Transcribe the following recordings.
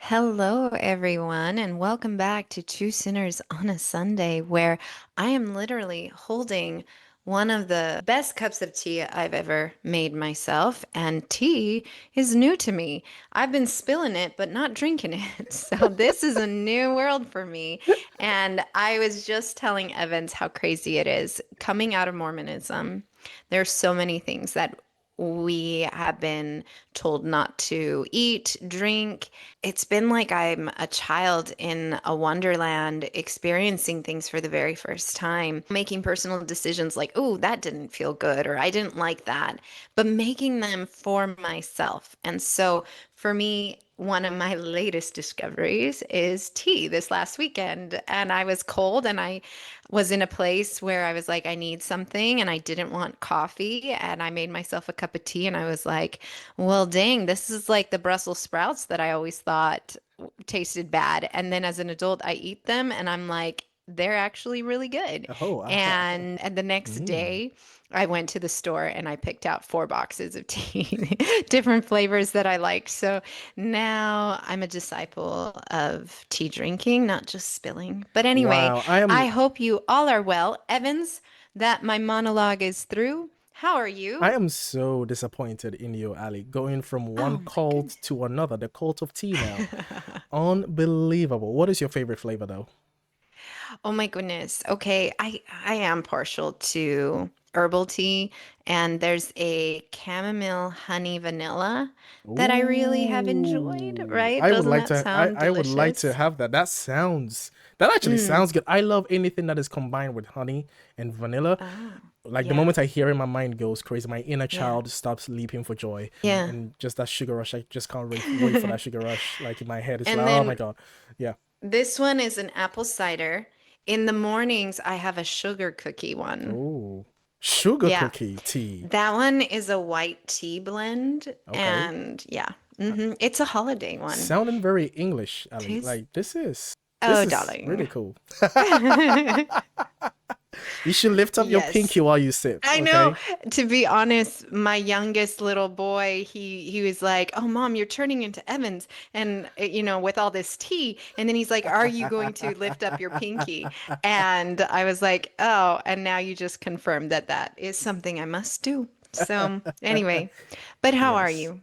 Hello, everyone, and welcome back to Two Sinners on a Sunday, where I am literally holding one of the best cups of tea I've ever made myself, and tea is new to me. I've been spilling it, but not drinking it. So this is a new world for me. And I was just telling Evans how crazy it is coming out of Mormonism. There's so many things that we have been told not to eat, drink. It's been like I'm a child in a wonderland experiencing things for the very first time, making personal decisions like, oh, that didn't feel good, or I didn't like that, but making them for myself. And so for me, one of my latest discoveries is tea this last weekend. And I was cold and I was in a place where I was like, I need something and I didn't want coffee. And I made myself a cup of tea and I was like, well, dang, this is like the Brussels sprouts that I always thought tasted bad. And then as an adult, I eat them and I'm like, they're actually really good. Oh, And the next mm. day, I went to the store and I picked out 4 boxes of tea, different flavors that I liked. So now I'm a disciple of tea drinking, not just spilling. But anyway, Wow. I I am hope you all are well. Evans, that my monologue is through. How are I you? am so disappointed in you, Ali, going from one Oh my cult goodness. to another, the cult of tea now. Unbelievable. What is your favorite flavor though? Oh my goodness. Okay, I am partial to herbal tea, and there's a chamomile honey vanilla that I really have enjoyed, Ooh. right? I would Doesn't like that to sound I would like to delicious? have that. That actually Mm. sounds good. I love anything that is combined with honey and vanilla. Oh, Like the yeah. moment I hear it, my mind goes crazy. My inner Yeah. child stops leaping for joy. Yeah. And just that sugar rush, I just can't wait for that sugar rush. Like in my head, it's like, And oh my then God. Yeah. this one is an apple cider. In the mornings, I have a sugar cookie one. Oh, sugar Yeah. cookie tea. That one is a white tea blend. Okay. And yeah, Uh, it's a holiday one. Sounding very English, Ali. Tastes, Like this oh, is really darling. cool. You should lift up your Yes. pinky while you sip, I know. okay? To be honest, my youngest little boy, he was like, "Oh, Mom, you're turning into Evans," and with all this tea. And then he's like, "Are you going to lift up your pinky?" And I was like, "Oh," and now you just confirmed that that is something I must do. So anyway, but how are Yes. you?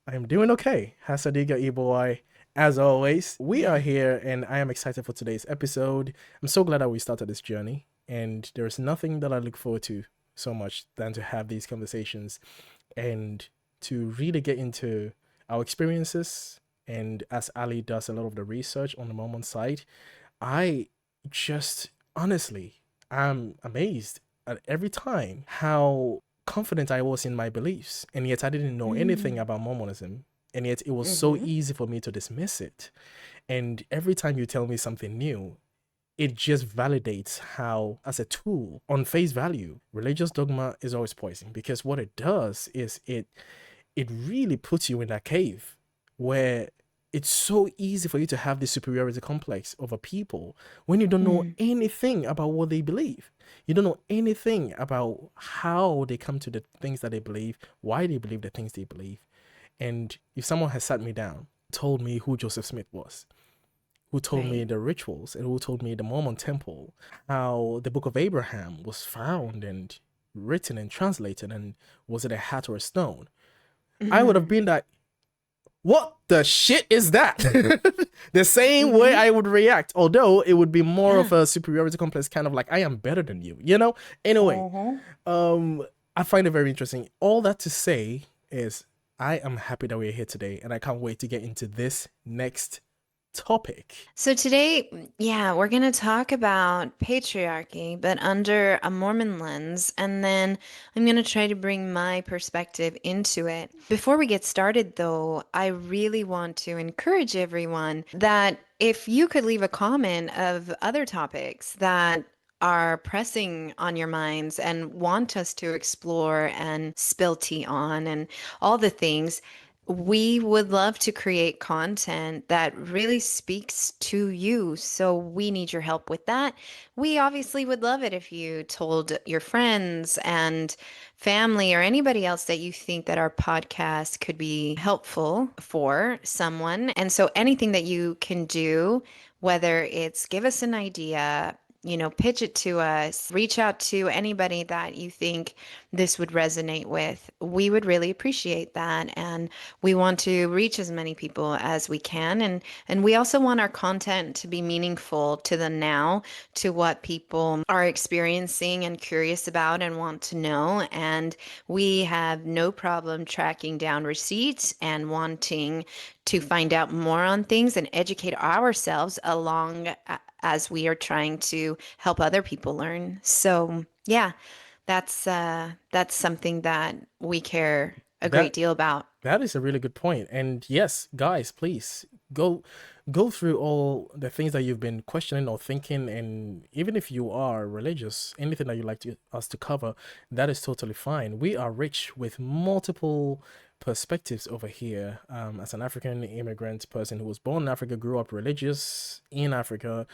I am doing okay. Hasadiga Iboy. As always, we are Yeah. here and I am excited for today's episode. I'm so glad that we started this journey, and there's nothing that I look forward to so much than to have these conversations and to really get into our experiences. And as Ali does a lot of the research on the Mormon side, I just honestly am amazed at every time how confident I was in my beliefs, and yet I didn't know anything Mm. about Mormonism, and yet it was so Hmm. easy for me to dismiss it. And every time you tell me something new, it just validates how, as a tool, on face value, religious dogma is always poison, because what it does is it really puts you in that cave where it's so easy for you to have this superiority complex over people when you don't know Mm. anything about what they believe. You don't know anything about how they come to the things that they believe, why they believe the things they believe. And if someone has sat me down, told me who Joseph Smith was, who told me Right. the rituals, and who told me the Mormon temple, how the book of Abraham was found and written and translated, and was it a hat or a stone? I would have Hmm. been like, what the shit is that? The same way Hmm. I would react, although it would be more of Yeah. a superiority complex, kind of like I am better than you, you know? Anyway, Uh-huh. um, I find it very interesting. All that to say is I am happy that we're here today, and I can't wait to get into this next topic. So today, yeah, we're going to talk about patriarchy, but under a Mormon lens, and then I'm going to try to bring my perspective into it. Before we get started, though, I really want to encourage everyone that if you could leave a comment of other topics that are pressing on your minds and want us to explore and spill tea on and all the things, we would love to create content that really speaks to you. So we need your help with that. We obviously would love it if you told your friends and family or anybody else that you think that our podcast could be helpful for someone. And so anything that you can do, whether it's give us an idea, pitch it to us, reach out to anybody that you think this would resonate with. We would really appreciate that. And we want to reach as many people as we can. And we also want our content to be meaningful to the now, to what people are experiencing and curious about and want to know. And we have no problem tracking down receipts and wanting to find out more on things and educate ourselves along as we are trying to help other people learn. So, yeah, that's something that we care a great That deal about. that is a really good point. And yes, guys, please go go through all the things that you've been questioning or thinking, and even if you are religious, anything that you'd like us to cover, that is totally fine. We are rich with multiple perspectives over here. As an African immigrant person who was born in Africa, grew up religious in Africa,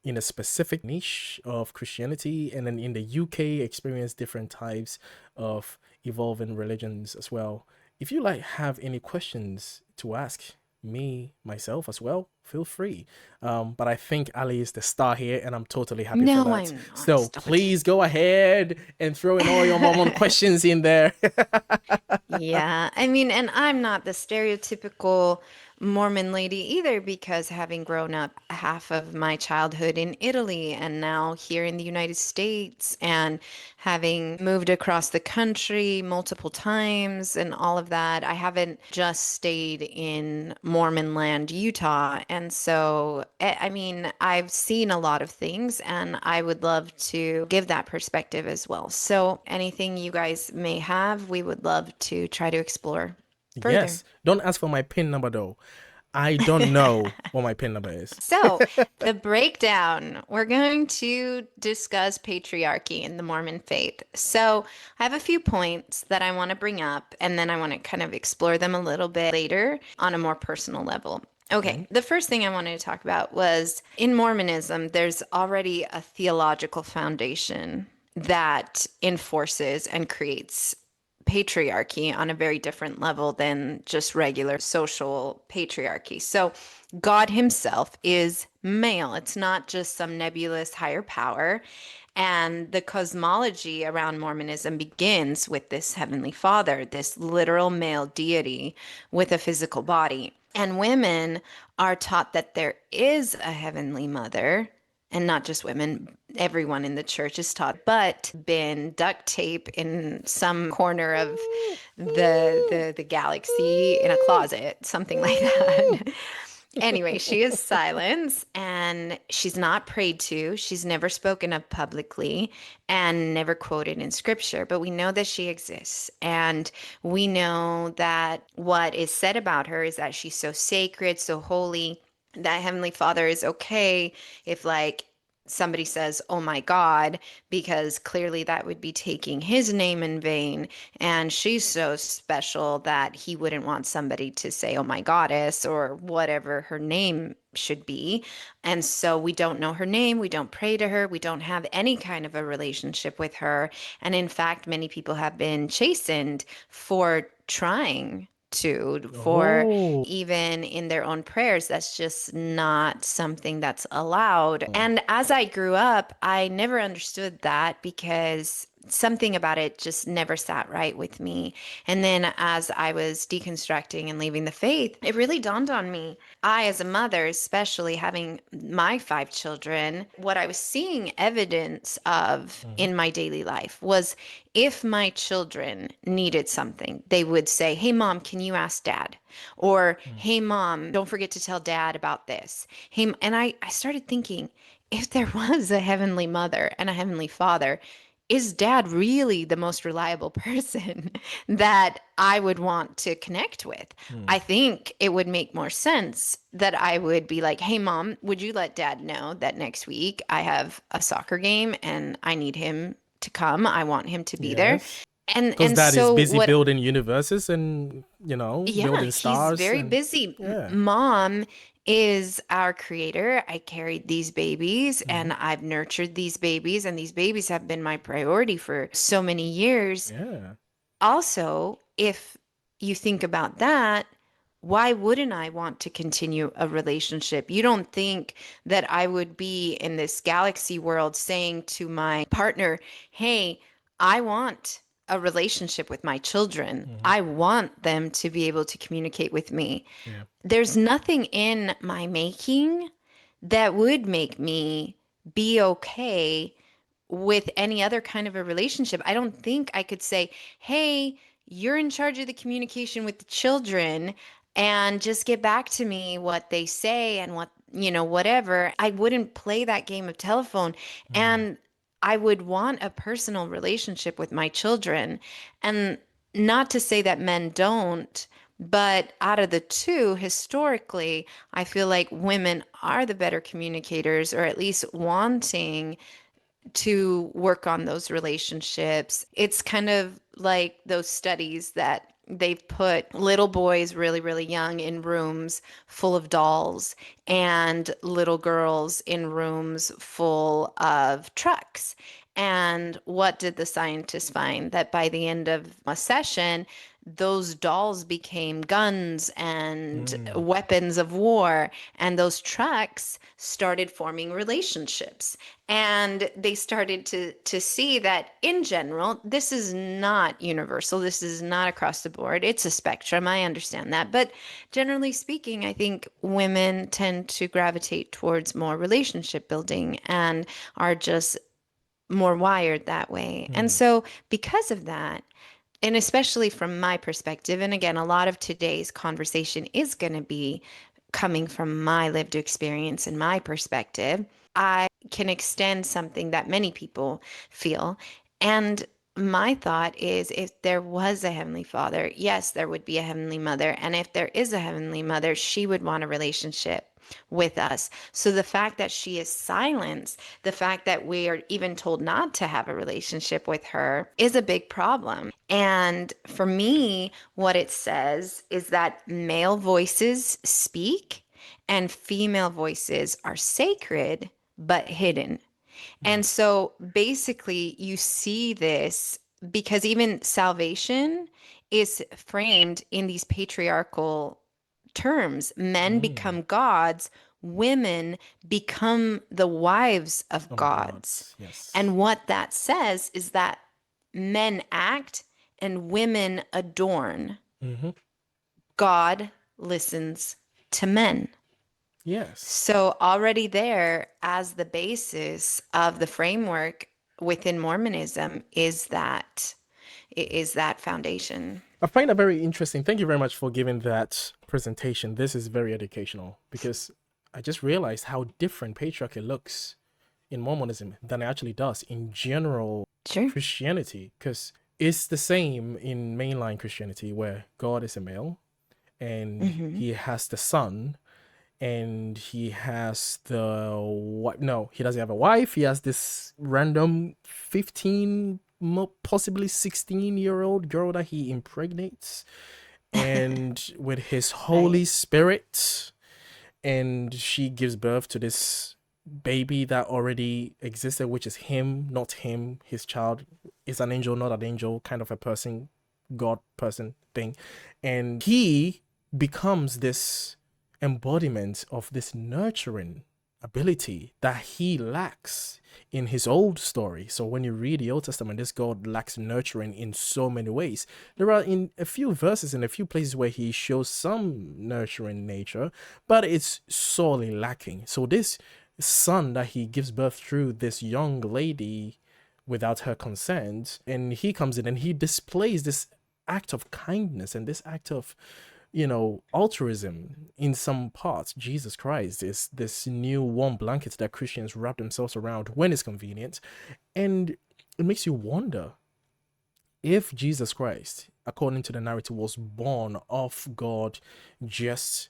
in a specific niche of Christianity, and then in the UK experienced different types of evolving religions as well. If you like have any questions to ask me myself as well, feel free. But I think Ali is the star here, and I'm totally happy for No, that. I'm not. So Stop it. please go ahead and throw in all your Mormon questions in there. Yeah, I mean, and I'm not the stereotypical Mormon lady either, because having grown up half of my childhood in Italy and now here in the United States and having moved across the country multiple times and all of that, I haven't just stayed in Mormon land, Utah. And so, I mean, I've seen a lot of things and I would love to give that perspective as well. So, anything you guys may have, we would love to try to explore further. Yes, don't ask for my PIN number though. I don't know what my PIN number is. So, the breakdown, we're going to discuss patriarchy in the Mormon faith. So, I have a few points that I want to bring up, and then I want to kind of explore them a little bit later on a more personal level. Okay, Mhm. the first thing I wanted to talk about was in Mormonism, there's already a theological foundation that enforces and creates patriarchy on a very different level than just regular social patriarchy. So, God Himself is male. It's not just some nebulous higher power. And the cosmology around Mormonism begins with this Heavenly Father, this literal male deity with a physical body. And women are taught that there is a Heavenly Mother, and not just women, everyone in the church is taught, but been duct tape in some corner of the galaxy in a closet, something like that. Anyway, she is silenced and she's not prayed to. She's never spoken of publicly and never quoted in scripture, but we know that she exists. And we know that what is said about her is that she's so sacred, so holy, that Heavenly Father is okay if, like, somebody says, oh my God, because clearly that would be taking his name in vain. And she's so special that he wouldn't want somebody to say, oh my goddess, or whatever her name should be. And so we don't know her name. We don't pray to her. We don't have any kind of a relationship with her. And in fact, many people have been chastened for trying to, for Oh. even in their own prayers. That's just not something that's allowed. And as I grew up, I never understood that because something about it just never sat right with me. And then as I was deconstructing and leaving the faith, it really dawned on me. I, as a mother, especially having my five children, what I was seeing evidence of Mhm. in my daily life was if my children needed something, they would say, hey, mom, can you ask dad? Or, Mm. hey, mom, don't forget to tell dad about this. Hey, and I started thinking, if there was a heavenly mother and a heavenly father, is dad really the most reliable person that I would want to connect with? Mm. I think it would make more sense that I would be like, hey, mom, would you let dad know that next week I have a soccer game and I need him to come? I want him to be there. Yes. Because And dad is so busy what building universes and, yeah, building he's stars very and busy. yeah. Mom is our creator. I carried these babies Hmm. and I've nurtured these babies, and these babies have been my priority for so many years. Yeah. Also, if you think about that, why wouldn't I want to continue a relationship? You don't think that I would be in this galaxy world saying to my partner, hey, I want a relationship with my children. Hmm. I want them to be able to communicate with me. Yeah. There's nothing in my making that would make me be okay with any other kind of a relationship. I don't think I could say, hey, you're in charge of the communication with the children and just get back to me what they say and what, whatever. I wouldn't play that game of telephone. Mm. And I would want a personal relationship with my children. And not to say that men don't, but out of the two, historically, I feel like women are the better communicators, or at least wanting to work on those relationships. It's kind of like those studies that they've put little boys really, really young in rooms full of dolls and little girls in rooms full of trucks. And what did the scientists find? That by the end of a session, those dolls became guns and Mm. weapons of war, and those trucks started forming relationships. And they started to see that in general, this is not universal. This is not across the board. It's a spectrum. I understand that. But generally speaking, I think women tend to gravitate towards more relationship building and are just more wired that way. And Mm. so, because of that, and especially from my perspective, and again, a lot of today's conversation is going to be coming from my lived experience and my perspective, I can extend something that many people feel. And my thought is, if there was a Heavenly Father, yes, there would be a Heavenly Mother. And if there is a Heavenly Mother, she would want a relationship with us. So the fact that she is silenced, the fact that we are even told not to have a relationship with her is a big problem. And for me, what it says is that male voices speak and female voices are sacred but hidden. Mm. And so basically, you see this because even salvation is framed in these patriarchal terms. Men Mm. become gods, women become the wives of Of gods. gods. Yes. And what that says is that men act and women adorn. Hmm. God listens to men. Yes. So, already there, as the basis of the framework within Mormonism, is that foundation. I find that very interesting. Thank you very much for giving that presentation. This is very educational because I just realized how different patriarchy looks in Mormonism than it actually does in general Sure. Christianity. Because it's the same in mainline Christianity where God is a male and Hmm. he has the son and he has the wife. No, he doesn't have a wife. He has this random 15, possibly 16-year-old girl that he impregnates, and with his Right. Holy Spirit, and she gives birth to this baby that already existed, which is him, not him. His child is an angel, not an angel, kind of a person, God person thing. And he becomes this embodiment of this nurturing ability that he lacks in his old story. So when you read the Old Testament, this God lacks nurturing in so many ways. There are in a few verses in a few places where he shows some nurturing nature, but it's sorely lacking. So this son that he gives birth through this young lady without her consent, and he comes in and he displays this act of kindness and this act of altruism in some parts. Jesus Christ is this new warm blanket that Christians wrap themselves around when it's convenient. And it makes you wonder if Jesus Christ, according to the narrative, was born of God, just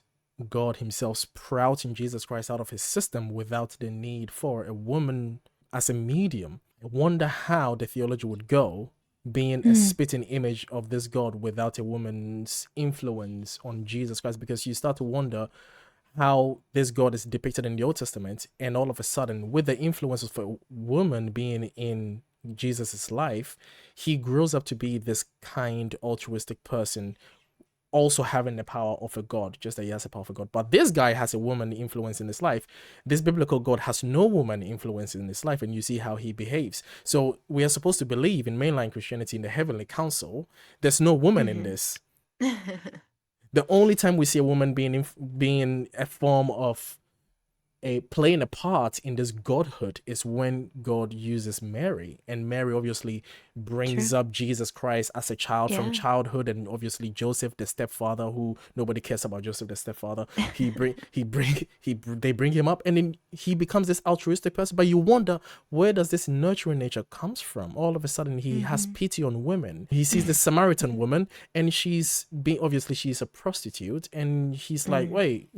God Himself sprouting Jesus Christ out of His system without the need for a woman as a medium. I wonder how the theology would go being a Mm. spitting image of this God without a woman's influence on Jesus Christ, because you start to wonder how this God is depicted in the Old Testament, and all of a sudden, with the influence of a woman being in Jesus's life, he grows up to be this kind, altruistic person, also having the power of a God, just that he has the power of a God. But this guy has a woman influence in his life. This biblical God has no woman influence in his life, and you see how he behaves. So we are supposed to believe in mainline Christianity, in the heavenly council, there's no woman in Hmm. this. The only time we see a woman being a form of a playing a part in this godhood is when God uses Mary, and Mary obviously True. brings up Jesus Christ as a child from Yeah. childhood, and obviously Joseph, the stepfather, who nobody cares about Joseph, the stepfather. They bring him up, and then he becomes this altruistic person. But you wonder, where does this nurturing nature comes from? All of a sudden, he has Hmm. pity on women. He sees the Samaritan woman, and she's being obviously she's a prostitute, and he's like, Mm. wait,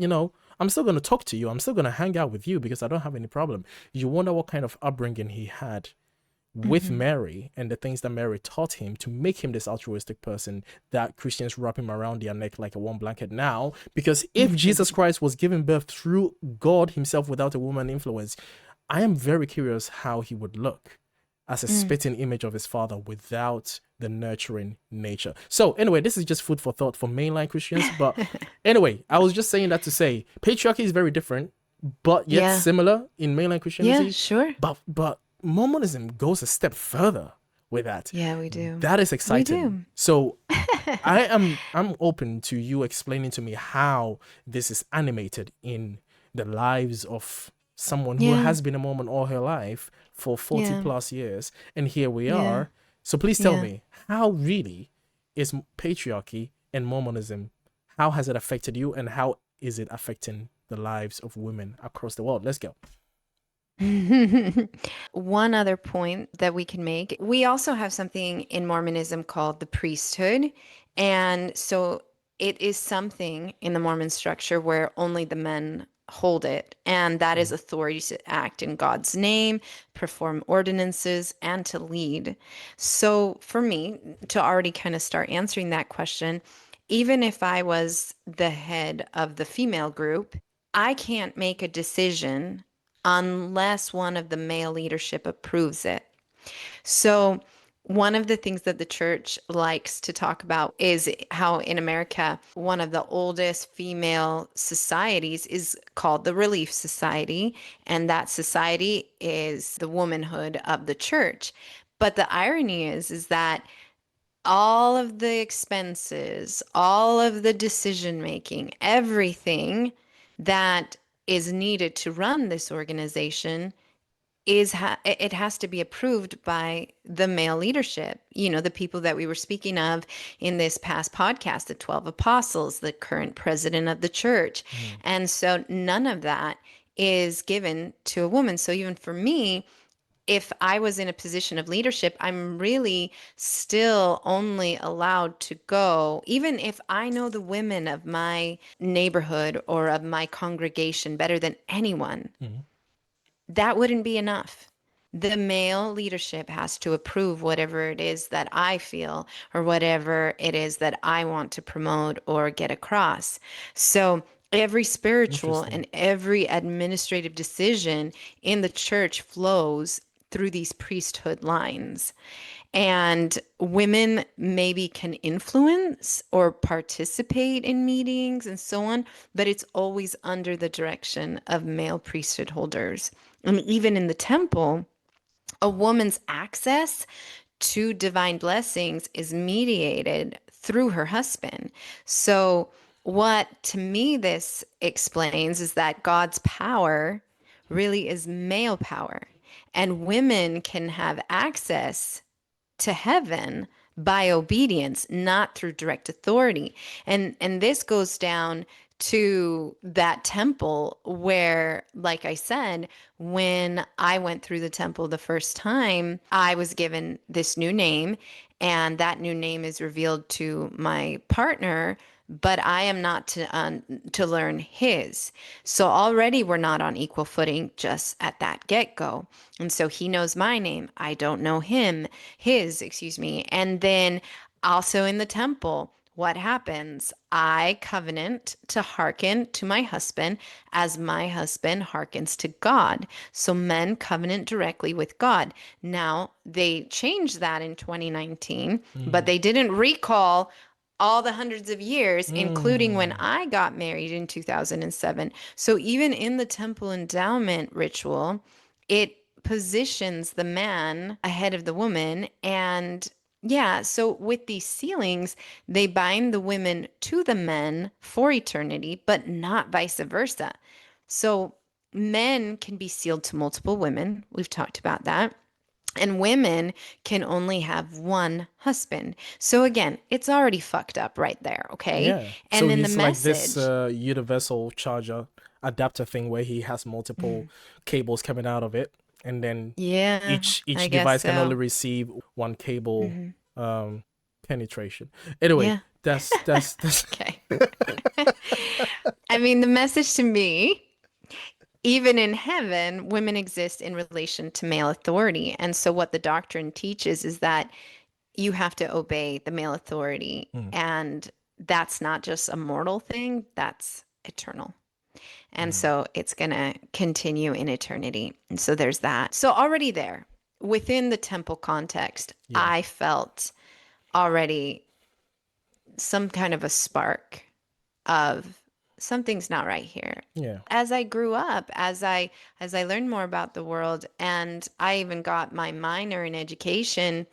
I'm still going to talk to you. I'm still going to hang out with you because I don't have any problem. You wonder what kind of upbringing he had with Hmm. Mary and the things that Mary taught him to make him this altruistic person that Christians wrap him around their neck like a warm blanket now. Because if Jesus Christ was given birth through God himself without a woman influence, I am very curious how he would look as a Mm. spitting image of his father without the nurturing nature. So, anyway, this is just food for thought for mainline Christians. But anyway, I was just saying that to say patriarchy is very different, but yet Yeah. similar in mainline Yeah, Christianity. sure. But Mormonism goes a step further with that. Yeah, we do. That is We exciting. do. So I'm open to you explaining to me how this is animated in the lives of someone who Yeah. has been a Mormon all her life for 40 Yeah. plus years, and here we Yeah. are. So please tell Yeah. me, how really is patriarchy and Mormonism, how has it affected you, and how is it affecting the lives of women across the world? Let's go. One other point that we can make, we also have something in Mormonism called the priesthood. And so it is something in the Mormon structure where only the men hold it. And that is Mm, authority to act in God's name, perform ordinances, and to lead. So for me, to already kind of start answering that question, even if I was the head of the female group, I can't make a decision unless one of the male leadership approves it. So, one of the things that the church likes to talk about is how in America, one of the oldest female societies is called the Relief Society, and that society is the womanhood of the church. But the irony is that all of the expenses, all of the decision making, everything that is needed to run this organization it has to be approved by the male leadership. You know, the people that we were speaking of in this past podcast, the 12 apostles, the current president of the church. mm, And so none of that is given to a woman. So even for me, if I was in a position of leadership, I'm really still only allowed to go, even if I know the women of my neighborhood or of my congregation better than anyone, mm, that wouldn't be enough. The male leadership has to approve whatever it is that I feel or whatever it is that I want to promote or get across. So every spiritual interesting. and every administrative decision in the church flows through these priesthood lines. And women maybe can influence or participate in meetings and so on, but it's always under the direction of male priesthood holders. And even in the temple, a woman's access to divine blessings is mediated through her husband. So, what to me this explains is that God's power really is male power, and women can have access to heaven by obedience, not through direct authority. And this goes down to that temple where, like I said, when I went through the temple the first time, I was given this new name, and that new name is revealed to my partner but I am not to learn his. So already we're not on equal footing just at that get-go. And so he knows my name. I don't know his, excuse me. And then also in the temple, what happens? I covenant to hearken to my husband as my husband hearkens to God. So men covenant directly with God. Now, they changed that in 2019, but Mm. they didn't recall all the hundreds of years, including when Mm. I got married in 2007. So even in the temple endowment ritual, it positions the man ahead of the woman. And yeah, so with these sealings, they bind the women to the men for eternity, but not vice versa. So men can be sealed to multiple women. We've talked about that. And women can only have one husband. So again, it's already fucked up right there, okay? Yeah. And So then the he's like this message. universal charger adapter thing where he has multiple Mm, cables coming out of it, and then yeah, each I guess device can only so. receive one cable Hmm. um penetration. Anyway, Yeah. that's Okay. I mean, the message to me, even in heaven, women exist in relation to male authority. And so, what the doctrine teaches is that you have to obey the male authority. Mm, And that's not just a mortal thing, that's eternal. And mm, so it's going to continue in eternity. And so there's that. So already there, within the temple context, yeah. I felt already some kind of a spark of something's not right here. Yeah. As I grew up, as I learned more about the world, and I even got my minor in education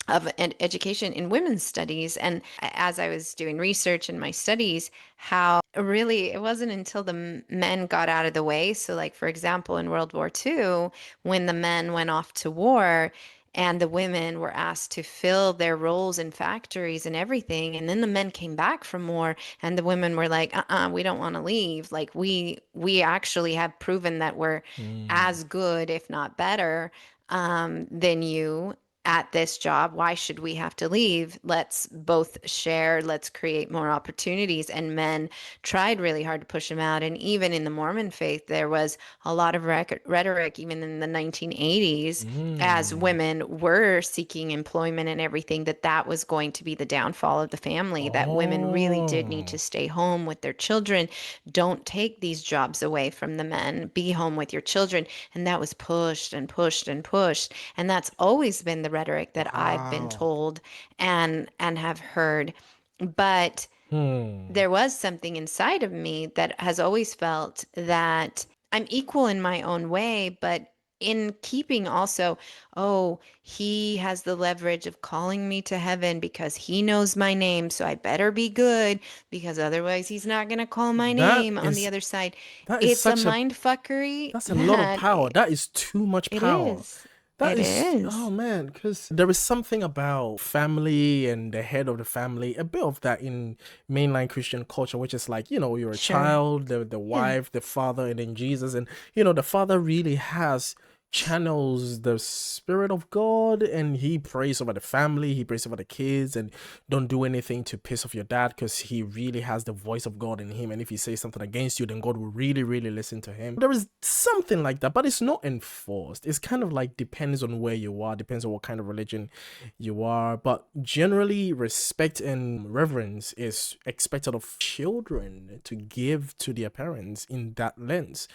of an education in women's studies. And as I was doing research in my studies, how really it wasn't until the men got out of the way. So, like, for example, in World War II, when the men went off to war, and the women were asked to fill their roles in factories and everything. And then the men came back from war and the women were like, we don't want to leave. Like we actually have proven that we're Mm. as good, if not better, than you at this job. Why should we have to leave? Let's both share, let's create more opportunities. And men tried really hard to push him out. And even in the Mormon faith, there was a lot of rhetoric, even in the 1980s, as Mm. women were seeking employment and everything, that that was going to be the downfall of the family, that women really did need to Oh. stay home with their children. Don't take these jobs away from the men. Be home with your children. And that was pushed and pushed and pushed. And that's always been the rhetoric that I've been Wow. told and have heard. But Hmm. there was something inside of me that has always felt that I'm equal in my own way, but in keeping also, oh, he has the leverage of calling me to heaven because he knows my name, so I better be good because otherwise he's not going to call my That name on the is other side. that is It's a such a mind fuckery that's a lot of that power. That is too much it power. is. That It is, oh is. man, because there is something about family and the head of the family, a bit of that in mainline Christian culture, which is like, you're a Sure. child, the Yeah. wife, the father, and then Jesus. And, the father really has channels the spirit of God, and he prays over the family, he prays over the kids, and don't do anything to piss off your dad because he really has the voice of God in him. And if he says something against you, then God will really, really listen to him. There is something like that, but it's not enforced. It's kind of like depends on where you are, depends on what kind of religion you are. But generally, respect and reverence is expected of children to give to their parents in that lens.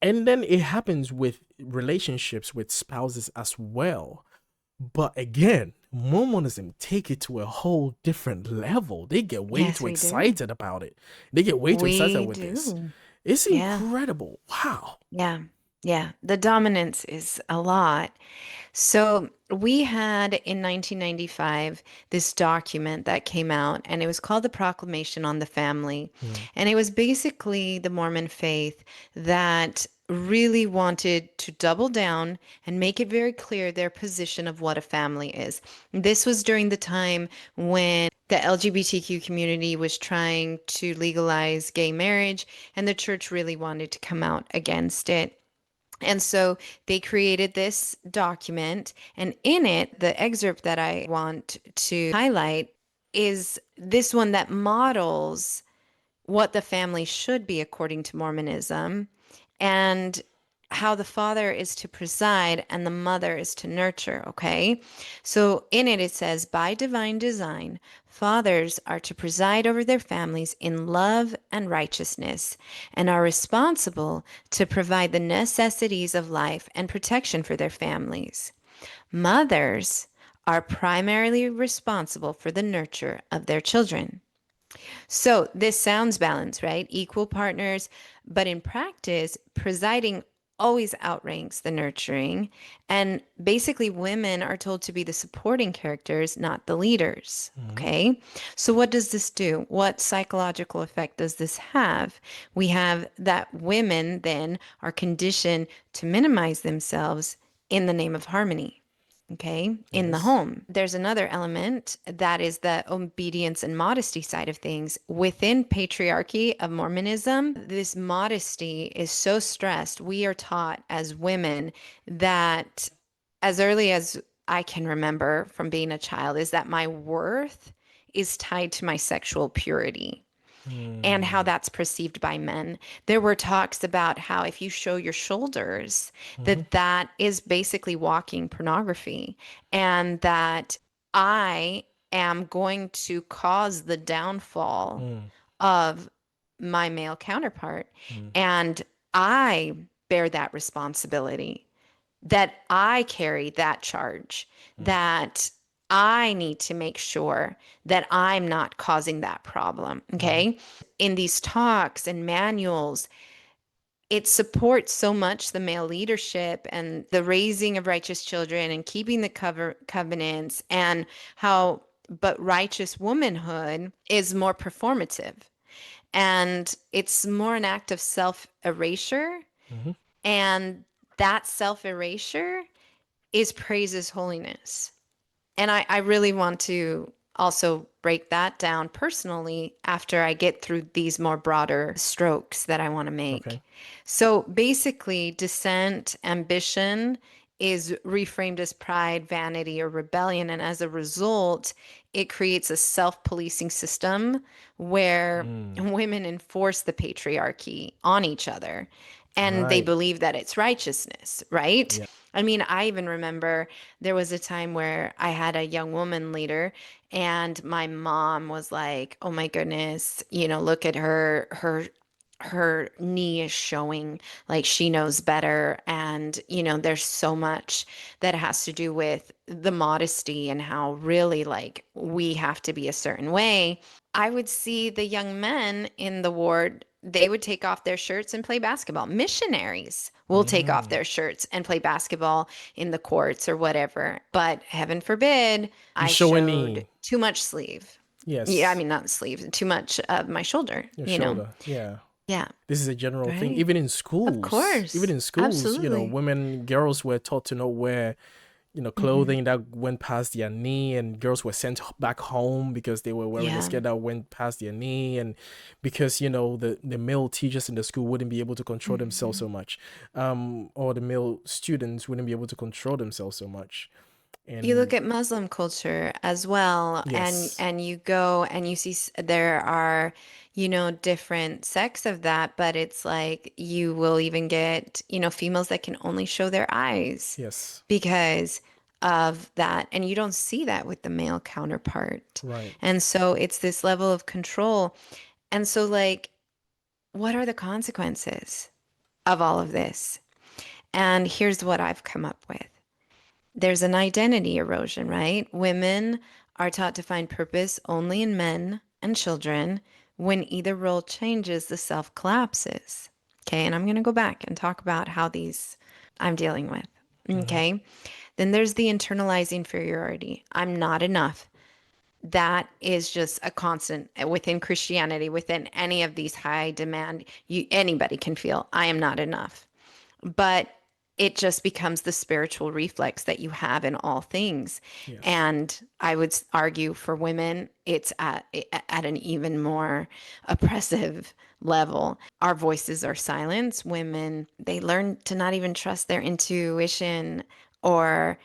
And then it happens with relationships with spouses as well. But again, Mormonism take it to a whole different level. They get way Yes, too we do. excited about it. They get way too excited We with this. do. It's Yeah. incredible. Wow. Yeah. Yeah. The dominance is a lot. So we had in 1995 this document that came out, and it was called the Proclamation on the Family. Hmm. And it was basically the Mormon faith that really wanted to double down and make it very clear their position of what a family is. This was during the time when the LGBTQ community was trying to legalize gay marriage, and the church really wanted to come out against it. And so they created this document, and in it, the excerpt that I want to highlight is this one that models what the family should be according to Mormonism, and how the father is to preside and the mother is to nurture, okay? So in it, it says, by divine design, fathers are to preside over their families in love and righteousness and are responsible to provide the necessities of life and protection for their families. Mothers are primarily responsible for the nurture of their children. So this sounds balanced, right? Equal partners, but in practice, presiding always outranks the nurturing. And basically, women are told to be the supporting characters, not the leaders. Mm-hmm. Okay. So, what does this do? What psychological effect does this have? We have that women then are conditioned to minimize themselves in the name of harmony, okay, in the Yes. home. There's another element that is the obedience and modesty side of things. Within patriarchy of Mormonism, this modesty is so stressed. We are taught as women that as early as I can remember from being a child is that my worth is tied to my sexual purity and how Mm. that's perceived by men. There were talks about how if you show your shoulders, Mm-hmm. that is basically walking pornography, and that I am going to cause the downfall Mm. of my male counterpart. Mm. And I bear that responsibility, that I carry that charge, Mm. that I need to make sure that I'm not causing that problem. Mm-hmm. Okay. In these talks and manuals, it supports so much the male leadership and the raising of righteous children and keeping the covenants, and how, but righteous womanhood is more performative and it's more an act of self erasure. Mm-hmm. And that self erasure is praises holiness. And I really want to also break that down personally after I get through these more broader strokes that I want to make. Okay. So basically, dissent, ambition is reframed as pride, vanity, or rebellion. And as a result, it creates a self policing system where Mm. women enforce the patriarchy on each other and they Right. believe that it's righteousness, right? Yeah. I mean, I even remember there was a time where I had a young woman leader and my mom was like, "Oh my goodness, look at her knee is showing, like she knows better." And there's so much that has to do with the modesty and how really like we have to be a certain way. I would see the young men in the ward, they would take off their shirts and play basketball. Missionaries will take off Mm. their shirts and play basketball in the courts or whatever. But heaven forbid You I show a showed knee. too much sleeve. Yeah, I Yes. mean, not sleeve, too much of my Your shoulder. shoulder. Yeah. Yeah, This is a general thing. right. Even in Of schools. Even course. in schools, Absolutely. women, girls were taught to not wear, Hmm. clothing that went past their knee, and girls were sent back home because they were wearing a Yeah. skirt that went past their knee, and because the male teachers in the school wouldn't be able to control themselves Hmm. so much, or the male students wouldn't be able to control themselves so much, You look and at Muslim culture as well, and yes, and you go and you see there are, different sects of that, but it's like you will even get, females that can only show their eyes yes, because of that, and you don't see that with the male counterpart. right, And so it's this level of control. And so like, what are the consequences of all of this? And here's what I've come up with. There's an identity erosion, right? Women are taught to find purpose only in men and children. When either role changes, the self collapses. Okay, and I'm going to go back and talk about how these I'm dealing with. mm-hmm. Okay, then there's the internalized inferiority. I'm not enough. That is just a constant within Christianity, within any of these high demand, anybody can feel I am not enough. But it just becomes the spiritual reflex that you have in all things. Yes, And I would argue for women, it's at an even more oppressive level. Our voices are silenced. Women, they learn to not even trust their intuition or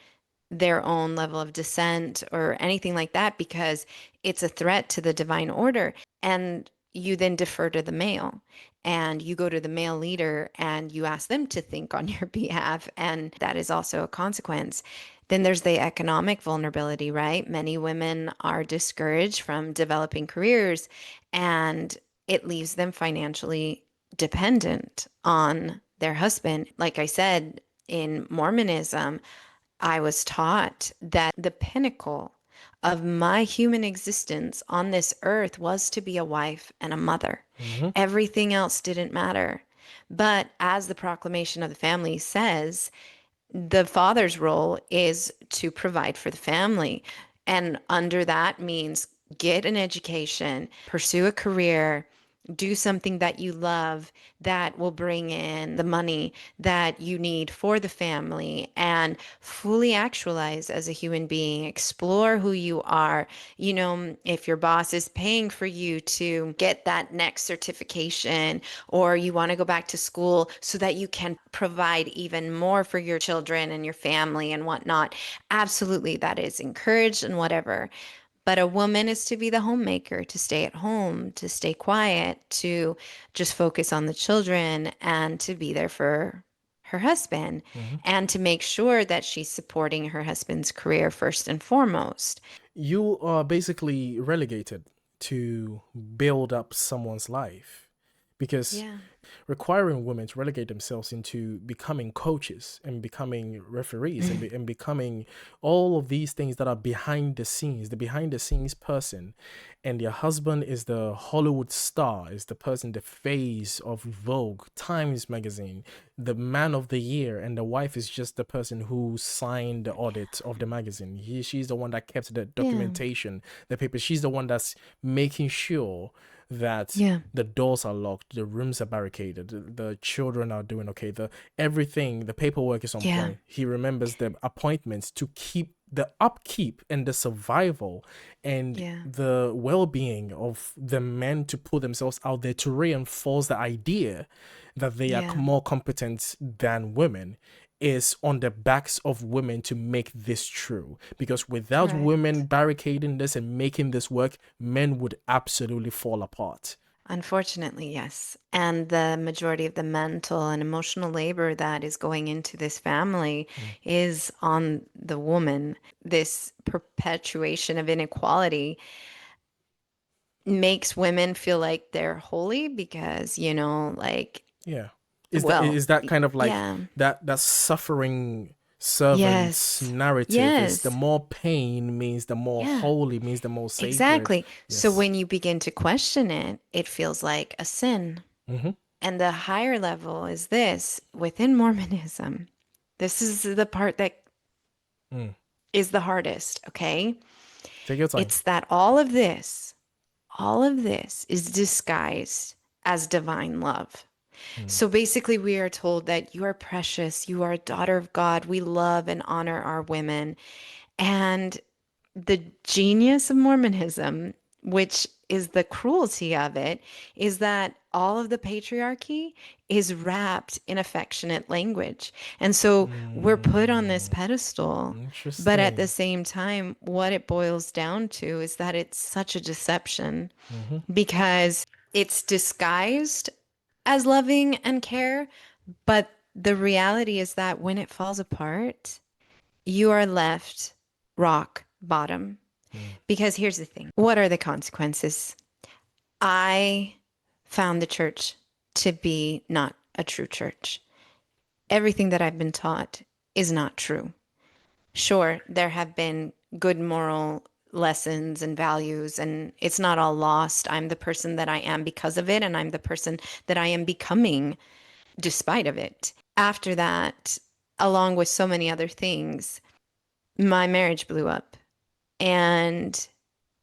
their own level of dissent or anything like that because it's a threat to the divine order. And you then defer to the male and you go to the male leader and you ask them to think on your behalf. And that is also a consequence. Then there's the economic vulnerability, right? Many women are discouraged from developing careers and it leaves them financially dependent on their husband. Like I said, in Mormonism, I was taught that the pinnacle of my human existence on this earth was to be a wife and a mother. Mm-hmm. Everything else didn't matter. But as the proclamation of the family says, the father's role is to provide for the family. And under that means get an education, pursue a career, do something that you love that will bring in the money that you need for the family and fully actualize as a human being, explore who you are. You know, if your boss is paying for you to get that next certification or you want to go back to school so that you can provide even more for your children and your family and whatnot, absolutely that is encouraged and whatever. But a woman is to be the homemaker, to stay at home, to stay quiet, to just focus on the children and to be there for her husband Mm-hmm. and to make sure that she's supporting her husband's career first and foremost. You are basically relegated to build up someone's life because Yeah. requiring women to relegate themselves into becoming coaches and becoming referees and becoming all of these things that are behind the scenes, the behind the scenes person. And your husband is the Hollywood star, is the person, the face of Vogue, Times Magazine, the man of the year. And the wife is just the person who signed the audit of the magazine. She's the one that kept the Yeah. documentation, the paper. She's the one that's making sure that Yeah. the doors are locked, the rooms are barricaded, the children are doing okay, the everything, the paperwork is on Yeah. point. He remembers the appointments to keep the upkeep and the survival and Yeah. the well-being of the men to put themselves out there to reinforce the idea that they are Yeah. more competent than women is on the backs of women to make this true. Because without women Correct. barricading this and making this work, men would absolutely fall apart. Unfortunately, yes. And the majority of the mental and emotional labor that is going into this family Mm. is on the woman. This perpetuation of inequality makes women feel like they're holy because, like, Yeah. well, Is that kind of like yeah, that suffering servant's yes, narrative is the yes, more pain means the more yeah, holy means the more sacred. exactly. So Yes. when you begin to question it, it feels like a sin. Mm-hmm. And the higher level is this within Mormonism. This is the part that Mm. is the hardest, okay? Take your time. It's that all of this is disguised as divine love. Mm. So basically, we are told that you are precious, you are a daughter of God, we love and honor our women. And the genius of Mormonism, which is the cruelty of it, is that all of the patriarchy is wrapped in affectionate language. And so we're put on this Mm. pedestal. But at the Interesting. same time, what it boils down to is that it's such a deception Mm-hmm. because it's disguised as loving and care. But the reality is that when it falls apart, you are left rock bottom. Mm. Because here's the thing, what are the consequences? I found the church to be not a true church. Everything that I've been taught is not true. Sure, there have been good moral lessons and values, and it's not all lost. I'm the person that I am because of it, and I'm the person that I am becoming despite of it. After that, along with so many other things, my marriage blew up. And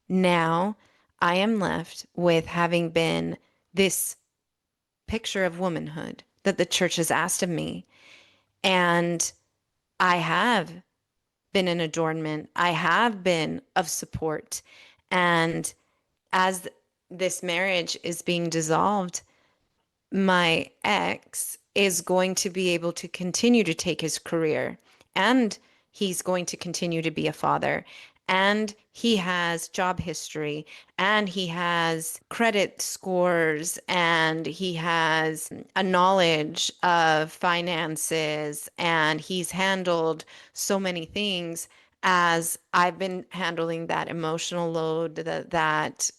now I am left with having been this picture of womanhood that the church has asked of me. And I have been an adornment, I have been of support. And as this marriage is being dissolved, my ex is going to be able to continue to take his career and he's going to continue to be a father. and he has job history, and he has credit scores, and he has a knowledge of finances, and he's handled so many things as I've been handling that emotional load, that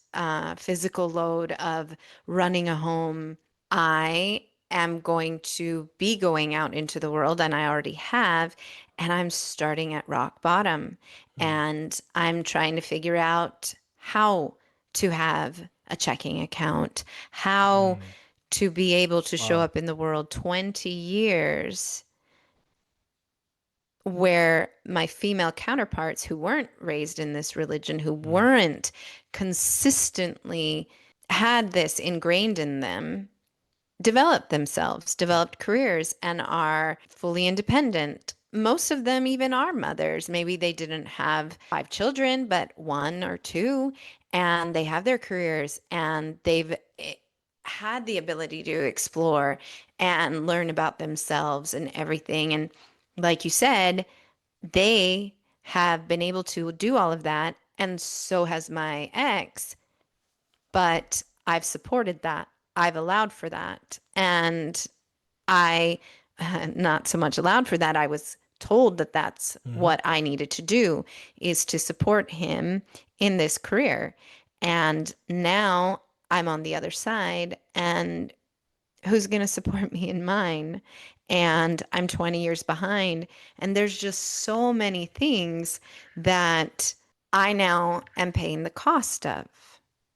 physical load of running a home. I am going to be going out into the world, and I already have, and I'm starting at rock bottom. Mm, And I'm trying to figure out how to have a checking account, how mm. to be able to show Wow. up in the world 20 years where my female counterparts who weren't raised in this religion, who Mm, weren't consistently had this ingrained in them, developed themselves, developed careers, and are fully independent. Most of them even are mothers. Maybe they didn't have five children, but one or two, and they have their careers and they've had the ability to explore and learn about themselves and everything. And like you said, they have been able to do all of that, and so has my ex, but I've supported that. I've allowed for that. And I, not so much allowed for that, I was told that that's mm-hmm. what I needed to do, is to support him in this career. And now I'm on the other side, and who's going to support me in mine? And I'm 20 years behind. And there's just so many things that I now am paying the cost of.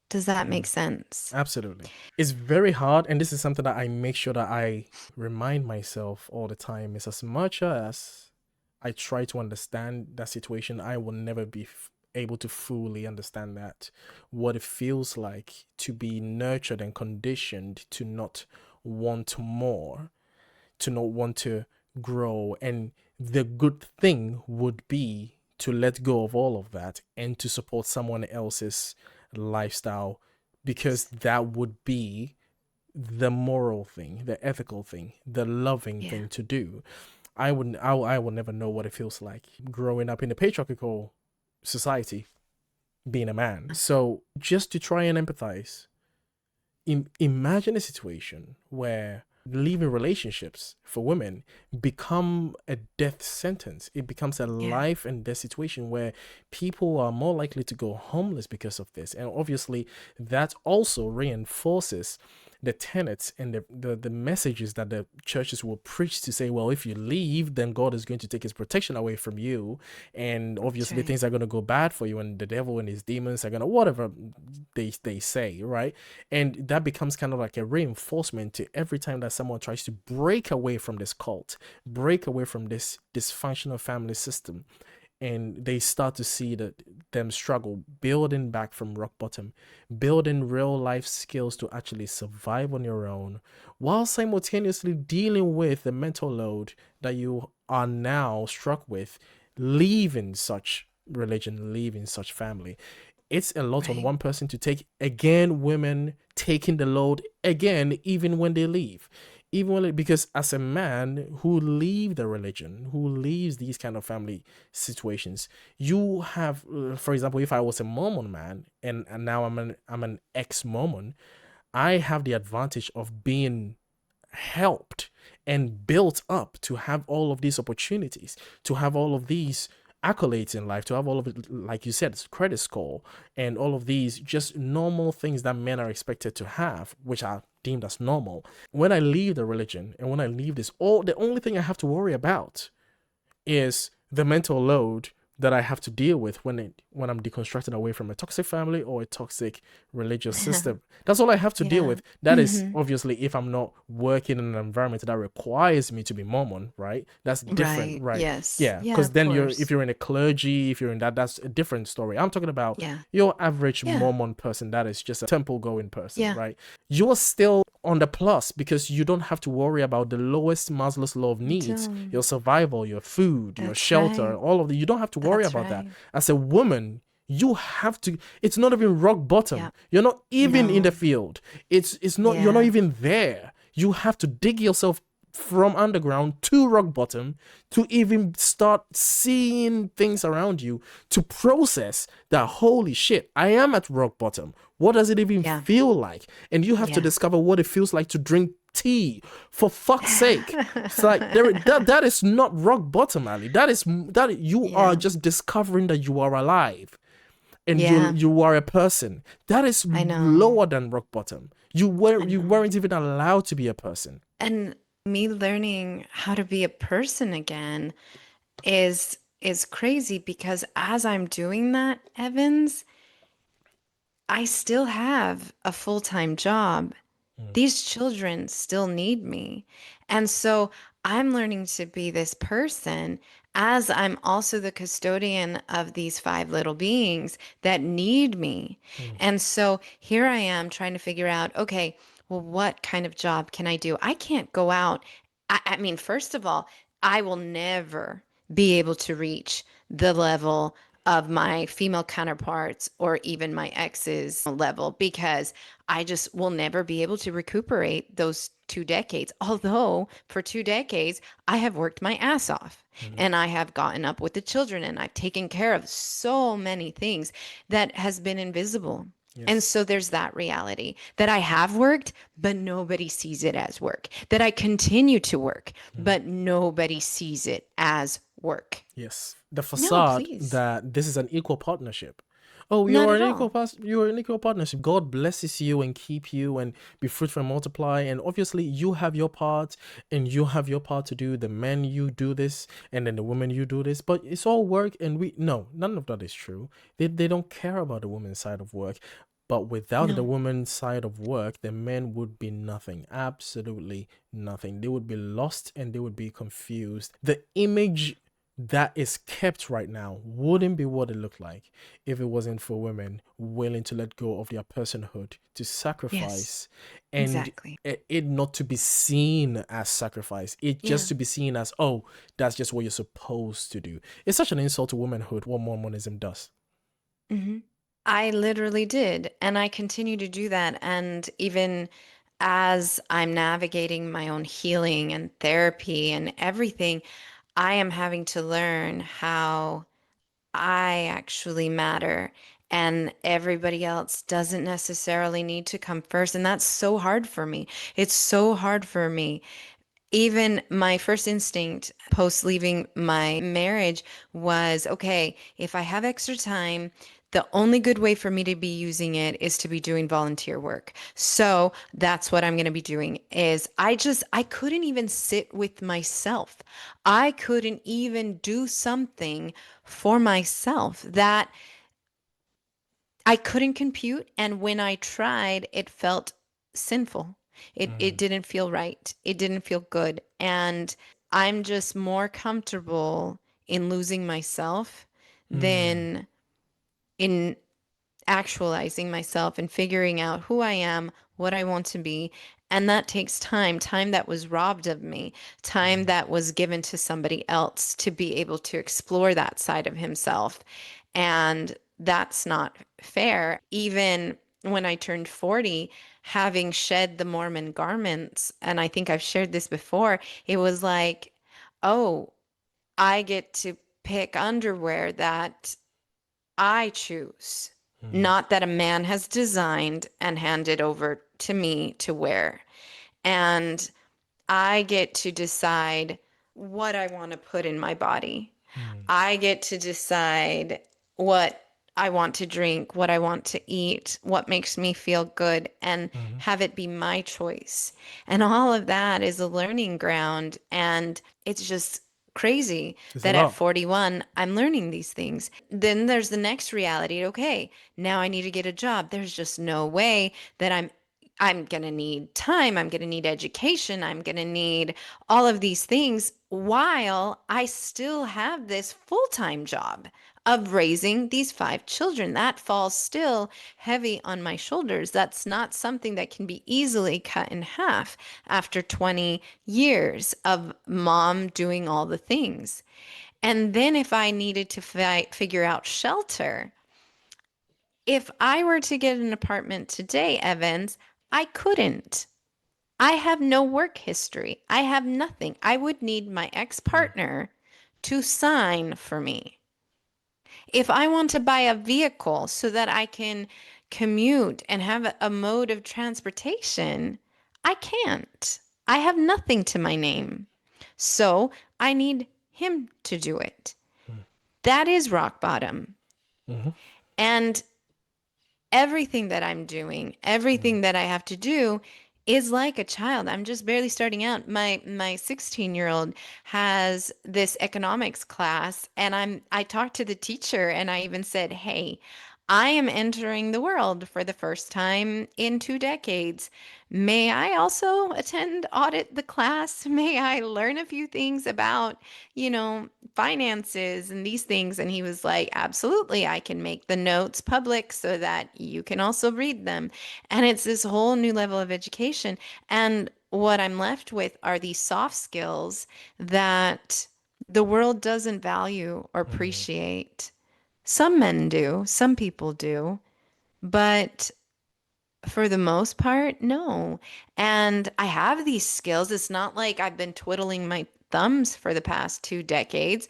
Does that make Mm. sense? Absolutely. It's very hard, and this is something that I make sure that I remind myself all the time is as much as I try to understand that situation, I will never be able to fully understand that what it feels like to be nurtured and conditioned to not want more, to not want to grow. And the good thing would be to let go of all of that and to support someone else's lifestyle, because that would be the moral thing, the ethical thing, the loving Yeah. thing to do. I will never know what it feels like growing up in a patriarchal society, being a man. So just to try and empathize, imagine a situation where leaving relationships for women become a death sentence. It becomes a Yeah. life and death situation where people are more likely to go homeless because of this. And obviously that also reinforces the tenets and the messages that the churches will preach to say, well, if you leave, then God is going to take his protection away from you, and That's obviously right. things are going to go bad for you, and the devil and his demons are going to whatever they say, right? And that becomes kind of like a reinforcement to every time that someone tries to break away from this cult, break away from this dysfunctional family system, and they start to see that them struggle building back from rock bottom, building real life skills to actually survive on your own, while simultaneously dealing with the mental load that you are now struck with, leaving such religion, leaving such family. It's a lot on Right. one person to take. Again, women taking the load again, even when they leave. Even when, because as a man who leave the religion, who leaves these kind of family situations, you have, for example, if I was a Mormon man, and now I'm an ex-Mormon, I have the advantage of being helped and built up to have all of these opportunities, to have all of these accolades in life, to have all of it, like you said, credit score, and all of these just normal things that men are expected to have, which are deemed as normal. When I leave the religion and when I leave this, all the only thing I have to worry about is the mental load that I have to deal with when I'm deconstructing away from a toxic family or a toxic religious system. That's all I have to deal Yeah. with. That is Hmm. obviously if I'm not working in an environment that requires me to be Mormon, right? That's different, Right. right? Yes. Yeah, Yeah, because of then if course. you're in a clergy, if you're in that, that's a different story. I'm talking about Yeah. your average Yeah. Mormon person that is just a temple going person, Yeah. right? You're still on the plus because you don't have to worry about the lowest Maslow's law of You needs, your don't. survival, your food, your That's shelter, right. all of the. You don't have to worry That's about that. right. As a woman, you have to. It's not even rock bottom. Yeah. You're not even in the No. field. It's not. You're not Yeah. even there. You have to dig yourself from underground to rock bottom to even start seeing things around you to process that holy shit, I am at rock bottom. What does it even Yeah. feel like? And you have to Yeah. discover what it feels like to drink tea. For fuck's sake. It's like that is not rock bottom, Ali. That you are Yeah. just discovering that you are alive and Yeah. you are a person. That is I know. lower than rock bottom. I You know. weren't even allowed to be a person. And me learning how to be a person again is crazy because as I'm doing that, Evans, I still have a full-time job. Mm, These children still need me. And so I'm learning to be this person as I'm also the custodian of these five little beings that need me. mm, And so here I am trying to figure out, okay, well, what kind of job can I do? I can't go out. I mean, first of all, I will never be able to reach the level of my female counterparts or even my ex's level because I just will never be able to recuperate those 2 decades. Although for 2 decades, I have worked my ass off mm. and I have gotten up with the children and I've taken care of so many things that has been invisible. And Yes. so there's that reality that I have worked, but nobody sees it as work. That I continue to work, Mm. but nobody sees it as work. Yes. The No, facade please. that this is an equal partnership. Oh, Not at all. you're an equal partnership. God blesses you and keep you and be fruitful and multiply. And obviously you have your part and you have your part to do. The men you do this and then the women you do this. But it's all work and we no, none of that is true. They don't care about the woman's side of work. But without the No. woman's side of work, the men would be nothing. Absolutely nothing. They would be lost and they would be confused. The image that is kept right now wouldn't be what it looked like if it wasn't for women willing to let go of their personhood to Yes, sacrifice and exactly. it not to be seen as sacrifice, it just Yeah. to be seen as, oh, that's just what you're supposed to do. It's such an insult to womanhood what Mormonism does. hmm I literally did. And I continue to do that. And even as I'm navigating my own healing and therapy and everything, I am having to learn how I actually matter. And everybody else doesn't necessarily need to come first. And that's so hard for me. It's so hard for me. Even my first instinct post leaving my marriage was okay, if I have extra time, the only good way for me to be using it is to be doing volunteer work. So that's what I'm going to be doing is I couldn't even sit with myself. I couldn't even do something for myself that I couldn't compute, and when I tried, it felt sinful. It Mm, didn't feel right. It didn't feel good. And I'm just more comfortable in losing myself mm, than in actualizing myself and figuring out who I am, what I want to be. And that takes time, time that was robbed of me, time mm, that was given to somebody else to be able to explore that side of himself. And that's not fair. Even when I turned 40, having shed the Mormon garments, and I think I've shared this before, it was like, oh, I get to pick underwear that I choose, mm, not that a man has designed and handed over to me to wear. And I get to decide what I want to put in my body. mm, I get to decide what I want to drink, what I want to eat, what makes me feel good, and mm. have it be my choice. And all of that is a learning ground. And it's just crazy It's a that at lot. 41, I'm learning these things. Then there's the next reality. Okay, now I need to get a job. There's just no way that I'm going to need time. I'm going to need education. I'm going to need all of these things while I still have this full-time job of raising these five children. That falls still heavy on my shoulders. That's not something that can be easily cut in half after 20 years of mom doing all the things. And then if I needed to figure out shelter, if I were to get an apartment today, Evans, I couldn't. I have no work history. I have nothing. I would need my Mm, ex-partner to sign for me. If I want to buy a vehicle so that I can commute and have a mode of transportation, I can't. I have nothing to my name. So I need him to do it. mm, That is rock bottom. mhm, And everything that I'm doing, mm, everything that I have to do is like a child. I'm just barely starting out. My 16-year-old has this economics class and I talked to the teacher and I even said, "Hey, I am entering the world for the first time in 2 decades. May I also attend audit the class? May I learn a few things about, finances and these things?" And he was like, "Absolutely, I can make the notes public so that you can also read them." And it's this whole new level of education. And what I'm left with are these soft skills that the world doesn't value or mm, appreciate. Some men do, some people do, but for the most part, no. And I have these skills. It's not like I've been twiddling my thumbs for the past 2 decades,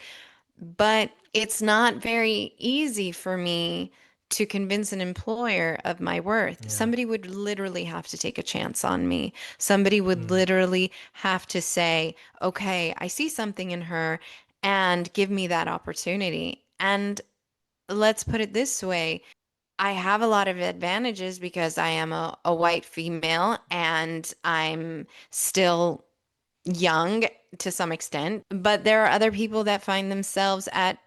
but it's not very easy for me to convince an employer of my worth. yeah. Somebody would literally have to take a chance on me. Somebody would Mm, literally have to say, okay, I see something in her and give me that opportunity. And let's put it this way. I have a lot of advantages because I am a white female and I'm still young to some extent, but there are other people that find themselves at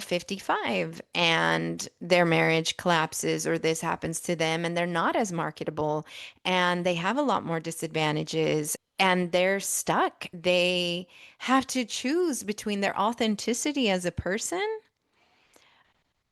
55 and their marriage collapses or this happens to them and they're not as marketable and they have a lot more disadvantages and they're stuck. They have to choose between their authenticity as a person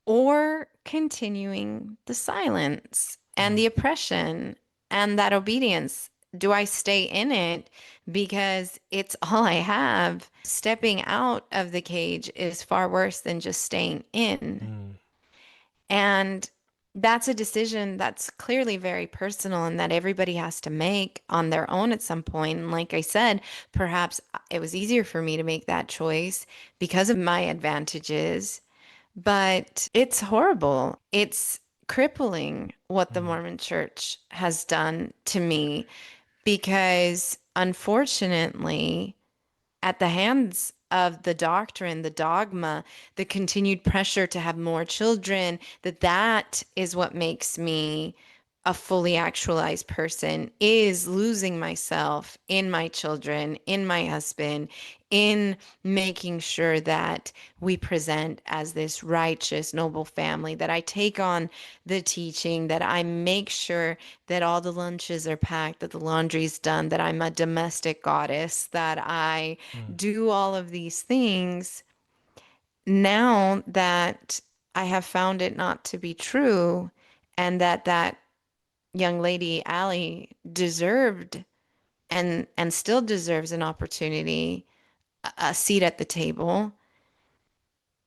or continuing the silence and mm, the oppression and that obedience. Do I stay in it because it's all I have? Stepping out of the cage is far worse than just staying in. mm, And that's a decision that's clearly very personal and that everybody has to make on their own at some point. And like I said, perhaps it was easier for me to make that choice because of my advantages, but it's horrible. It's crippling what the mm, Mormon church has done to me because unfortunately, at the hands of the doctrine, the dogma, the continued pressure to have more children, that is what makes me a fully actualized person, is losing myself in my children, in my husband, in making sure that we present as this righteous, noble family, that I take on the teaching, that I make sure that all the lunches are packed, that the laundry's done, that I'm a domestic goddess, that I mm, do all of these things. Now that I have found it not to be true, and that young lady, Allie, deserved and still deserves an opportunity, a seat at the table,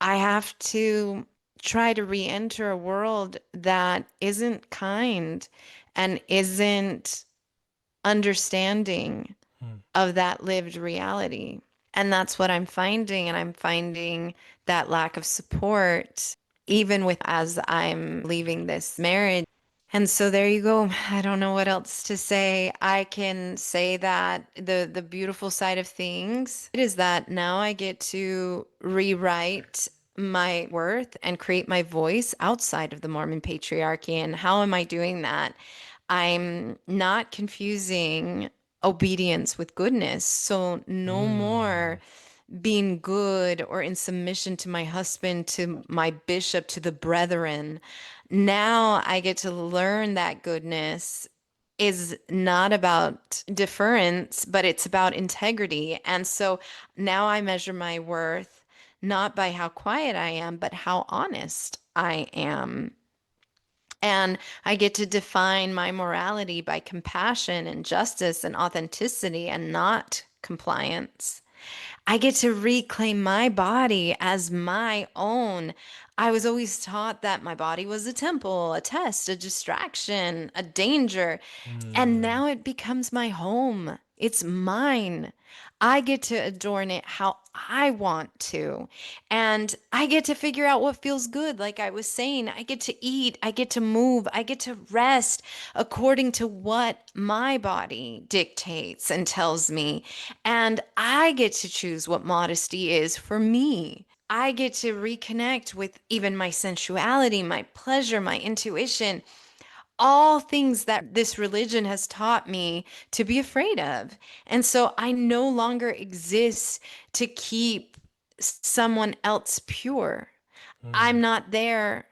I have to try to re-enter a world that isn't kind and isn't understanding mm, of that lived reality. And that's what I'm finding. And I'm finding that lack of support, even with as I'm leaving this marriage. And so there you go. I don't know what else to say. I can say that the beautiful side of things is that now I get to rewrite my worth and create my voice outside of the Mormon patriarchy. And how am I doing that? I'm not confusing obedience with goodness. So no mm, more being good or in submission to my husband, to my bishop, to the brethren. Now I get to learn that goodness is not about deference, but it's about integrity. And so now I measure my worth not by how quiet I am, but how honest I am. And I get to define my morality by compassion and justice and authenticity and not compliance. I get to reclaim my body as my own. I was always taught that my body was a temple, a test, a distraction, a danger. And Mm, now it becomes my home. It's mine. I get to adorn it how I want to. And I get to figure out what feels good. Like I was saying, I get to eat, I get to move, I get to rest according to what my body dictates and tells me. And I get to choose what modesty is for me. I get to reconnect with even my sensuality, my pleasure, my intuition, all things that this religion has taught me to be afraid of. And so I no longer exist to keep someone else pure. mm, I'm not there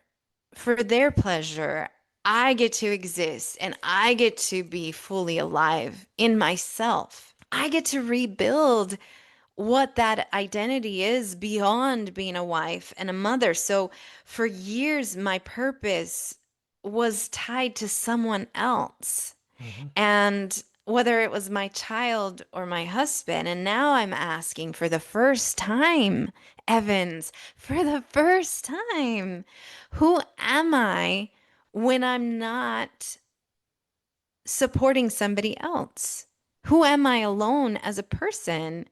for their pleasure. I get to exist and I get to be fully alive in myself. I get to rebuild what that identity is beyond being a wife and a mother. So for years, my purpose was tied to someone else. mhm, And whether it was my child or my husband, and now I'm asking for the first time, Evans, for the first time, who am I when I'm not supporting somebody else? Who am I alone as a person?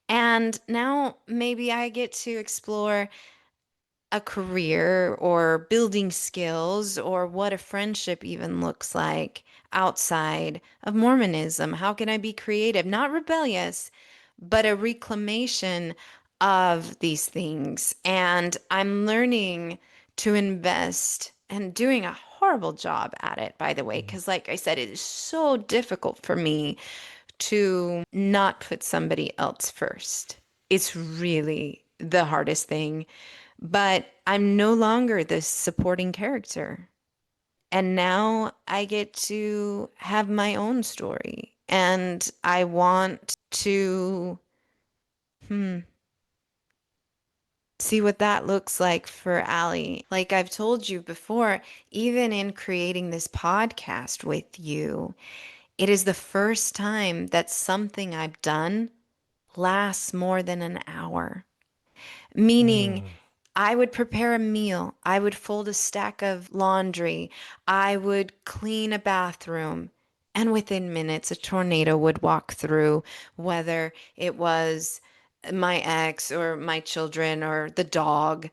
And now maybe I get to explore a career or building skills or what a friendship even looks like outside of Mormonism. How can I be creative, not rebellious, but a reclamation of these things? And I'm learning to invest and doing a horrible job at it, by the way, mm, because, like I said, it is so difficult for me to not put somebody else first. It's really the hardest thing. But I'm no longer this supporting character. And now I get to have my own story. And I want to hmm, see what that looks like for Allie. Like I've told you before, even in creating this podcast with you, it is the first time that something I've done lasts more than an hour. Meaning, mm. I would prepare a meal, I would fold a stack of laundry, I would clean a bathroom, and within minutes, a tornado would walk through, whether it was my ex or my children or the dog,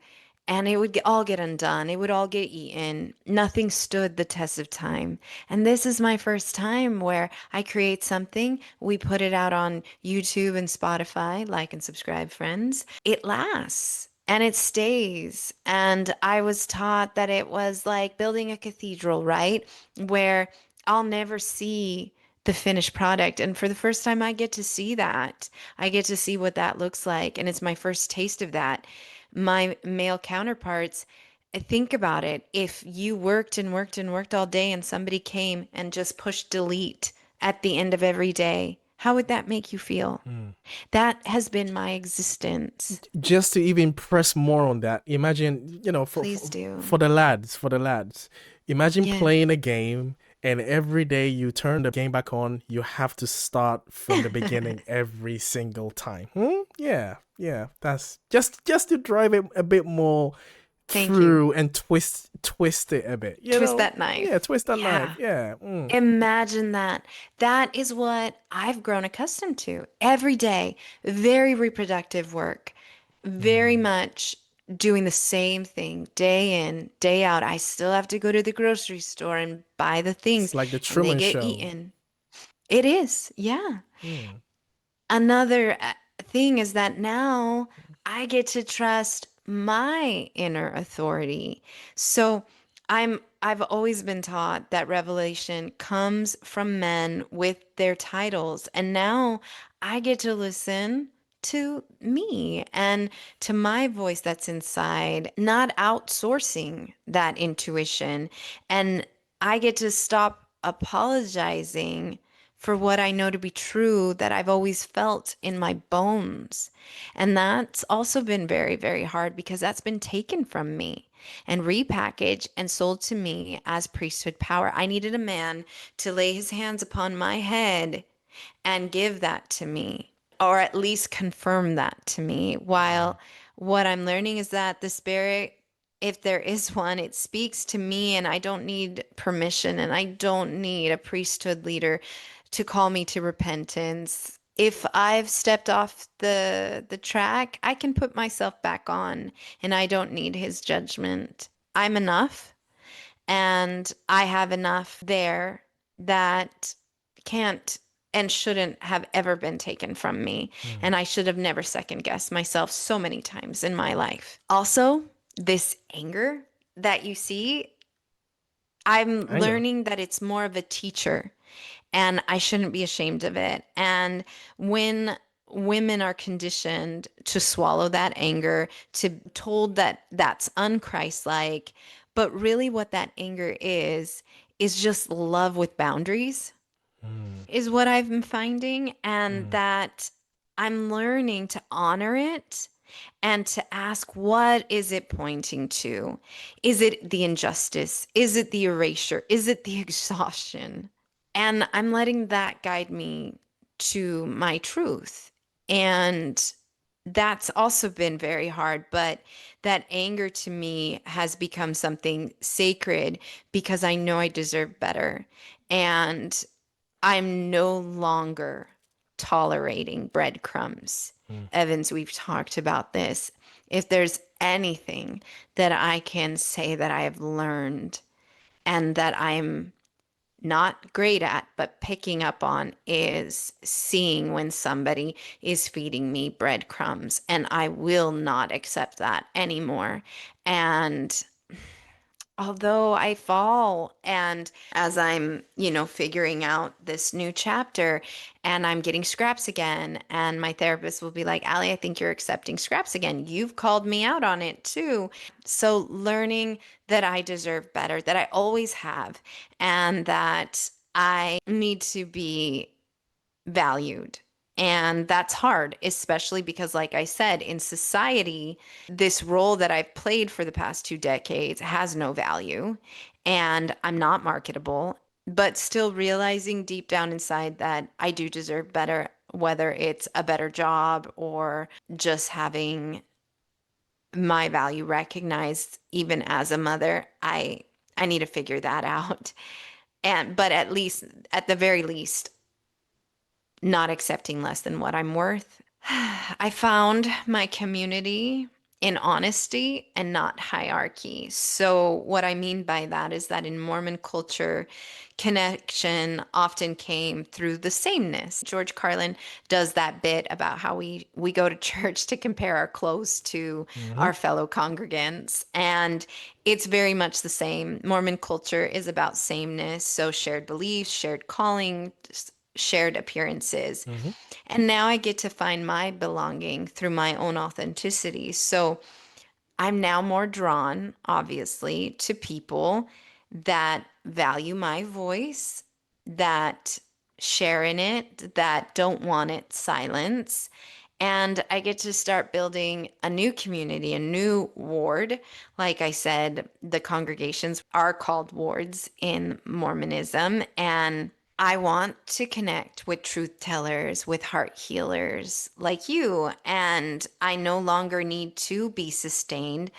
and it would all get undone. It would all get eaten. Nothing stood the test of time. And this is my first time where I create something, we put it out on YouTube and Spotify, like and subscribe, friends. It lasts and it stays. And I was taught that it was like building a cathedral, right? Where I'll never see the finished product. And for the first time, I get to see that. I get to see what that looks like. And it's my first taste of that. My male counterparts, think about it. If you worked and worked and worked all day and somebody came and just pushed delete at the end of every day, how would that make you feel? That has been my existence. Just to even press more on that, imagine, Please do. for the lads, imagine Yeah. playing a game and every day you turn the game back on, you have to start from the beginning every single time. Yeah, yeah. That's just to drive it a bit more Thank you. through and twist it a bit. Twist that Yeah, knife. twist that knife. Yeah. Yeah. Mm, Imagine that. That is what I've grown accustomed to every day. Very reproductive work, very mm. much doing the same thing day in, day out. I still have to go to the grocery store and buy the It's things, like the and they Truman get Show. eaten. It is, yeah. Mm, Another thing is that now I get to trust my inner authority. So I've always been taught that revelation comes from men with their titles, and now I get to listen to me and to my voice that's inside, not outsourcing that intuition. And I get to stop apologizing for what I know to be true that I've always felt in my bones. And that's also been very, very hard because that's been taken from me and repackaged and sold to me as priesthood power. I needed a man to lay his hands upon my head and give that to me. or at least confirm that to me. Mm. While what I'm learning is that the Spirit, if there is one, it speaks to me, and I don't need permission, and I don't need a priesthood leader to call me to repentance. If I've stepped off the track, I can put myself back on, and I don't need his judgment. I'm enough, and I have enough there that can't and shouldn't have ever been taken from me. Mm. And I should have never second guessed myself so many times in my life. Also, this anger that you see, I'm Anger. learning that it's more of a teacher, and I shouldn't be ashamed of it. And when women are conditioned to swallow that anger, to told that that's unchristlike, but really what that anger is just love with boundaries, Mm. is what I've been finding, and Mm. that I'm learning to honor it and to ask, what is it pointing to? Is it the injustice? Is it the erasure? Is it the exhaustion? And I'm letting that guide me to my truth. And that's also been very hard, but that anger to me has become something sacred because I know I deserve better. And I'm no longer tolerating breadcrumbs. Mm. Evans, we've talked about this. If there's anything that I can say that I have learned and that I'm not great at, but picking up on, is seeing when somebody is feeding me breadcrumbs, and I will not accept that anymore. And although I fall, and as I'm, figuring out this new chapter and I'm getting scraps again, and my therapist will be like, Allie, I think you're accepting scraps again. You've called me out on it too. So learning that I deserve better, that I always have, and that I need to be valued. And that's hard, especially because, like I said, in society, this role that I've played for the past 2 decades has no value, and I'm not marketable, but still realizing deep down inside that I do deserve better, whether it's a better job or just having my value recognized even as a mother. I need to figure that out. But at least, at the very least, not accepting less than what I'm worth. I found my community in honesty and not hierarchy. So, what I mean by that is that in Mormon culture, connection often came through the sameness. George Carlin does that bit about how we go to church to compare our clothes to Mm-hmm. our fellow congregants. And it's very much the same. Mormon culture is about sameness. So, shared beliefs, shared calling, shared appearances. Mm-hmm. And now I get to find my belonging through my own authenticity. So I'm now more drawn, obviously, to people that value my voice, that share in it, that don't want it silenced. And I get to start building a new community, a new ward. Like I said, the congregations are called wards in Mormonism. And I want to connect with truth tellers, with heart healers like you. And I no longer need to be sustained.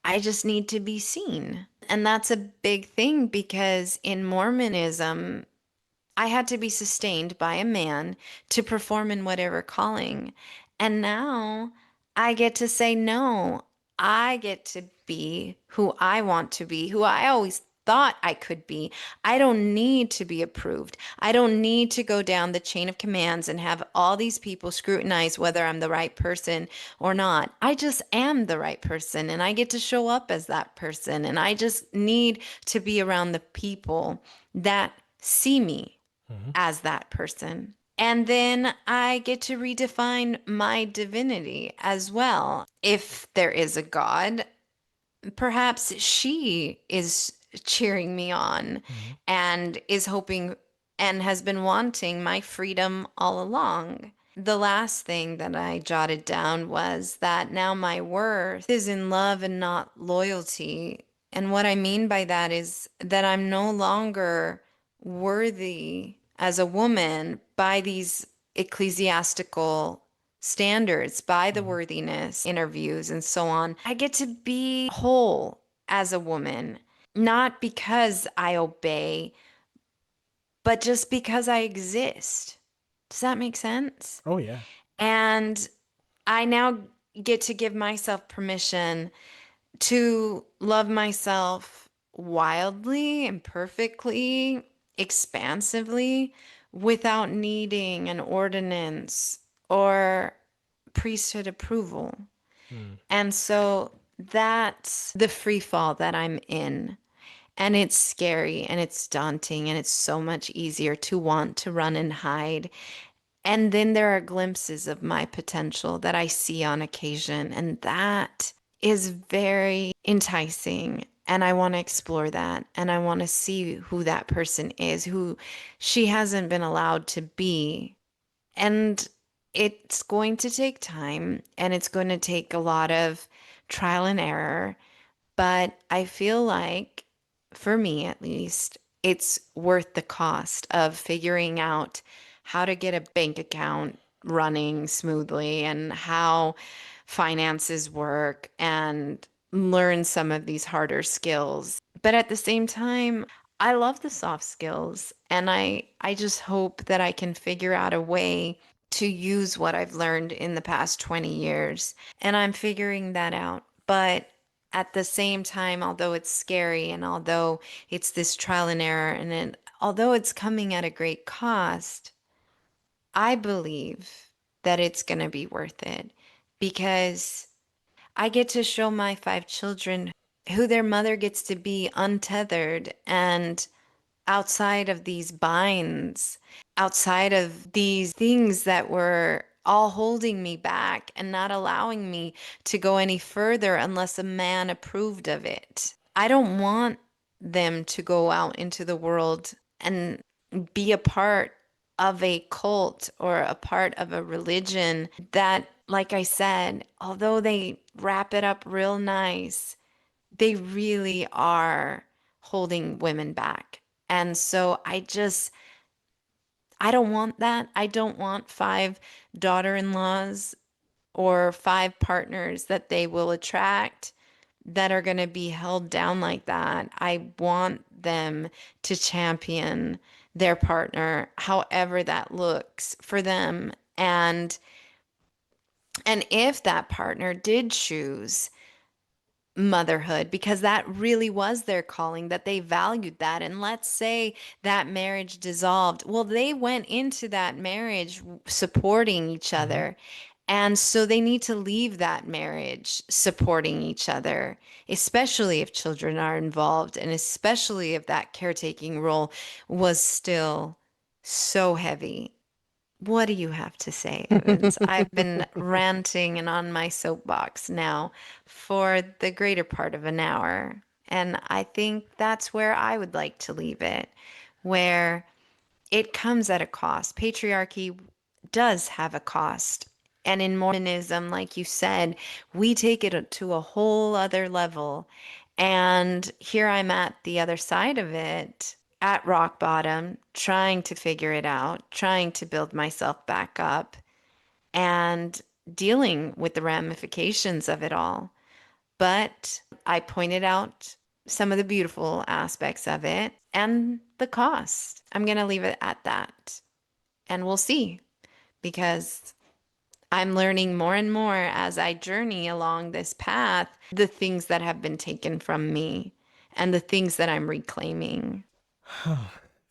I just need to be seen. And that's a big thing because in Mormonism, I had to be sustained by a man to perform in whatever calling. And now I get to say no. I get to be who I want to be, who I always thought I could be. I don't need to be approved. I don't need to go down the chain of commands and have all these people scrutinize whether I'm the right person or not. I just am the right person, and I get to show up as that person. And I just need to be around the people that see me Mm-hmm. as that person. And then I get to redefine my divinity as well. If there is a God, perhaps she is cheering me on Mm-hmm. and is hoping and has been wanting my freedom all along. The last thing that I jotted down was that now my worth is in love and not loyalty. And what I mean by that is that I'm no longer worthy as a woman by these ecclesiastical standards, by the Mhm. worthiness interviews and so on. I get to be whole as a woman, not because I obey, but just because I exist. Does that make sense? Oh yeah. And I now get to give myself permission to love myself wildly, imperfectly, expansively, without needing an ordinance or priesthood approval. Mm. And so that's the free fall that I'm in. And it's scary and it's daunting and it's so much easier to want to run and hide. And then there are glimpses of my potential that I see on occasion. And that is very enticing. And I want to explore that. And I want to see who that person is, who she hasn't been allowed to be. And it's going to take time and it's going to take a lot of trial and error. But I feel like, for me at least, it's worth the cost of figuring out how to get a bank account running smoothly and how finances work and learn some of these harder skills. But at the same time, I love the soft skills and I just hope that I can figure out a way to use what I've learned in the past 20 years. And I'm figuring that out. But at the same time, although it's scary and although it's this trial and error although it's coming at a great cost, I believe that it's going to be worth it because I get to show my five children who their mother gets to be untethered and outside of these binds, outside of these things that were all holding me back and not allowing me to go any further unless a man approved of it. I don't want them to go out into the world and be a part of a cult or a part of a religion that, like I said, although they wrap it up real nice, they really are holding women back. And so I don't want that. I don't want five daughter-in-laws or five partners that they will attract that are going to be held down like that. I want them to champion their partner, however that looks for them. And if that partner did choose motherhood because that really was their calling, that they valued that. And let's say that marriage dissolved. Well, they went into that marriage supporting each Mhm. other. And so they need to leave that marriage supporting each other, especially if children are involved and especially if that caretaking role was still so heavy. What do you have to say, Evans? I've been ranting and on my soapbox now for the greater part of an hour, and I think that's where I would like to leave it, where it comes at a cost. Patriarchy does have a cost. And in Mormonism, like you said, we take it to a whole other level. And here I'm at the other side of it, at rock bottom, trying to figure it out, trying to build myself back up, and dealing with the ramifications of it all. But I pointed out some of the beautiful aspects of it and the cost. I'm going to leave it at that. And we'll see because I'm learning more and more as I journey along this path, the things that have been taken from me and the things that I'm reclaiming.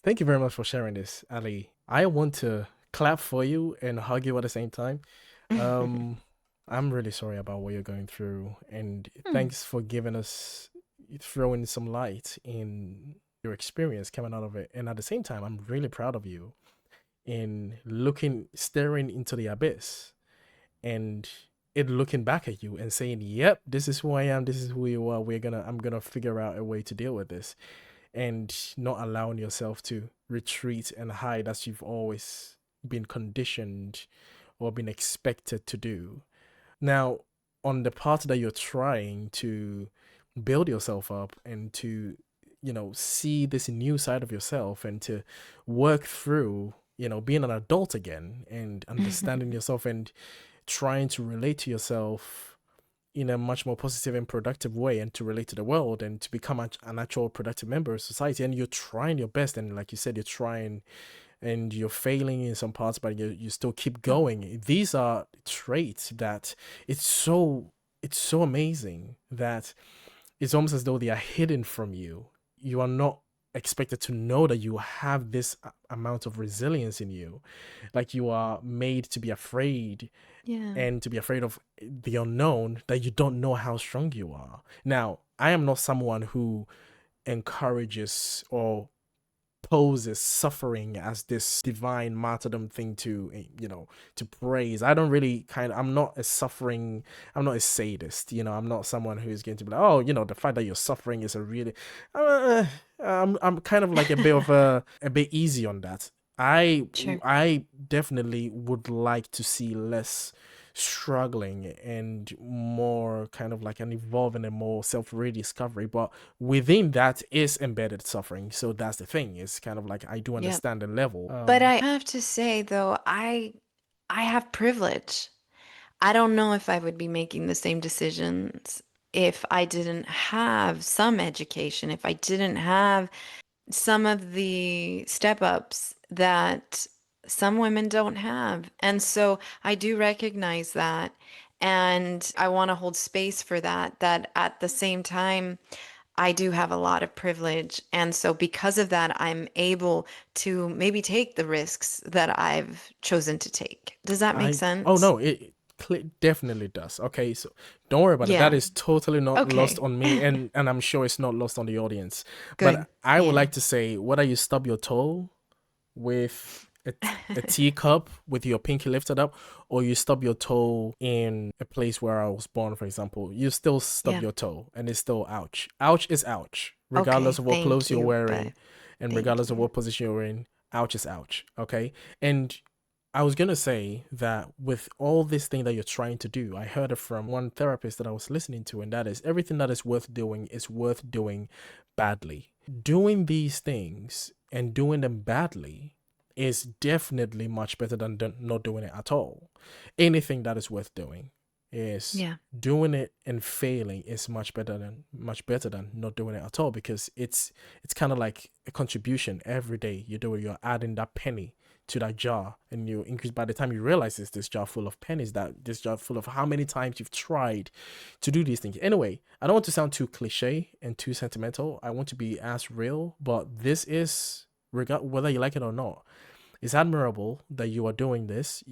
Thank you very much for sharing this, Ali. I want to clap for you and hug you at the same time. Um, I'm really sorry about what you're going through, and thanks for giving us, throwing some light in your experience coming out of it. And at the same time, I'm really proud of you in looking, staring into the abyss and it looking back at you and saying, "Yep, this is who I am. This is who you are. I'm gonna figure out a way to deal with this." And not allowing yourself to retreat and hide as you've always been conditioned or been expected to do. Now, on the part that you're trying to build yourself up and to, see this new side of yourself and to work through, being an adult again and understanding yourself and trying to relate to yourself in a much more positive and productive way, and to relate to the world and to become an actual productive member of society. And you're trying your best, and like you said, you're trying and you're failing in some parts, but you still keep going. These are traits that it's so it's so amazing that it's almost as though they are hidden from you. You are not expected to know that you have this amount of resilience in you. Like, you are made to be afraid, Yeah. and to be afraid of the unknown, that you don't know how strong you are. Now, I am not someone who encourages or poses suffering as this divine martyrdom thing to, to praise. I don't really I'm not a suffering, I'm not a sadist. I'm not someone who's going to be like, oh, the fact that you're suffering is a really uh, I'm kind of like a bit easy on that. i Sure. I definitely would like to see less struggling and more kind of like an evolving and more self-rediscovery, but within that is embedded suffering. So that's the thing. It's kind of like, I do Yep. understand the level. But I have to say though, I have privilege. I don't know if I would be making the same decisions if I didn't have some education, if I didn't have some of the step ups that some women don't have. And so I do recognize that. And I want to hold space for that, that at the same time, I do have a lot of privilege. And so because of that, I'm able to maybe take the risks that I've chosen to take. Does that make Oh sense? no, it definitely does. Okay, so don't worry about it. That Yeah. is totally not lost Okay. on me, and I'm sure it's not lost on the audience. Good. But I would Yeah. like to say, whether you stub your toe with a teacup with your pinky lifted up, or you stub your toe in a place where I was born, for example, you still stub Yeah. your toe, and it's still ouch. Ouch is ouch, Okay. regardless of what Thank clothes you're you. But wearing, and thank regardless of you. what position you're in. Ouch is ouch. Okay, and I was gonna say that with all this thing that you're trying to do, I heard it from one therapist that I was listening to, and that is, everything that is worth doing badly. Doing these things and doing them badly is definitely much better than not doing it at all. Anything that is worth doing is Yeah. doing it, and failing is much better than not doing it at all, because it's kind of like a contribution. Every day you do it, you're adding that penny to that jar, and you increase. By the time you realize it's this jar full of pennies, that this jar full of how many times you've tried to do these things. Anyway, I don't want to sound too cliche and too sentimental. I want to be as real, but this is, whether you like it or not, it's admirable that you are doing this.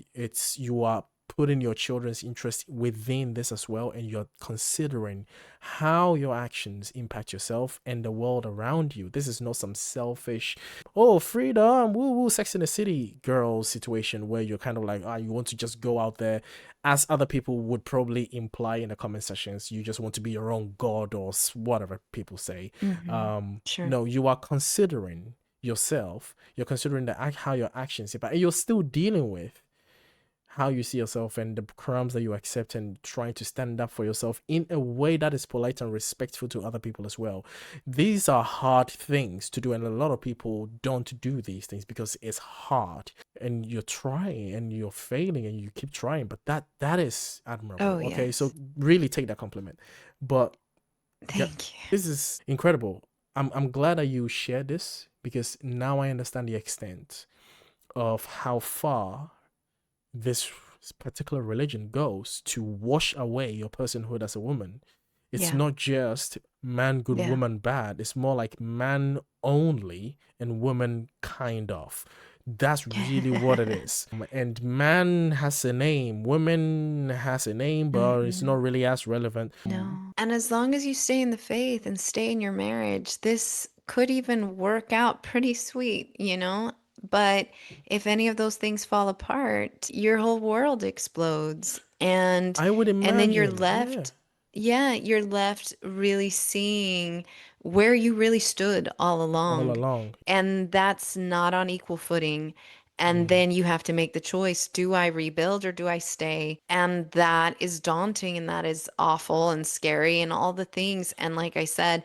You are putting your children's interest within this as well, and you're considering how your actions impact yourself and the world around you. This is not some selfish, oh, freedom, woo woo, Sex in the City girl situation where you're kind of like, you want to just go out there, as other people would probably imply in the comment sections. You just want to be your own god, or whatever people say. Hmm. Sure. No, you are considering yourself. You're considering how your actions impact, and you're still dealing with how you see yourself and the crumbs that you accept, and trying to stand up for yourself in a way that is polite and respectful to other people as well. These are hard things to do, and a lot of people don't do these things because it's hard, and you're trying and you're failing and you keep trying, but that is Oh, admirable. Okay, so yes. really take that compliment. But Thank you. this is incredible. I'm glad that you shared this, because now I understand the extent of how far this particular religion goes to wash away your personhood as a woman. It's Yeah. not just man good, Yeah. woman bad. It's more like man only and woman kind of. That's really what it is. And man has a name, woman has a name, but it's Hmm. not really as relevant. No. And as long as you stay in the faith and stay in your marriage, this could even work out pretty sweet, you know? But if any of those things fall apart, your whole world explodes. I would And then you're imagine, yeah, left, yeah, you're left really seeing where you really stood all all along. along. And that's not on equal footing. And Mm. then you have to make the choice, do I rebuild or do I stay? And that is daunting and that is awful and scary and all the things. And like I said,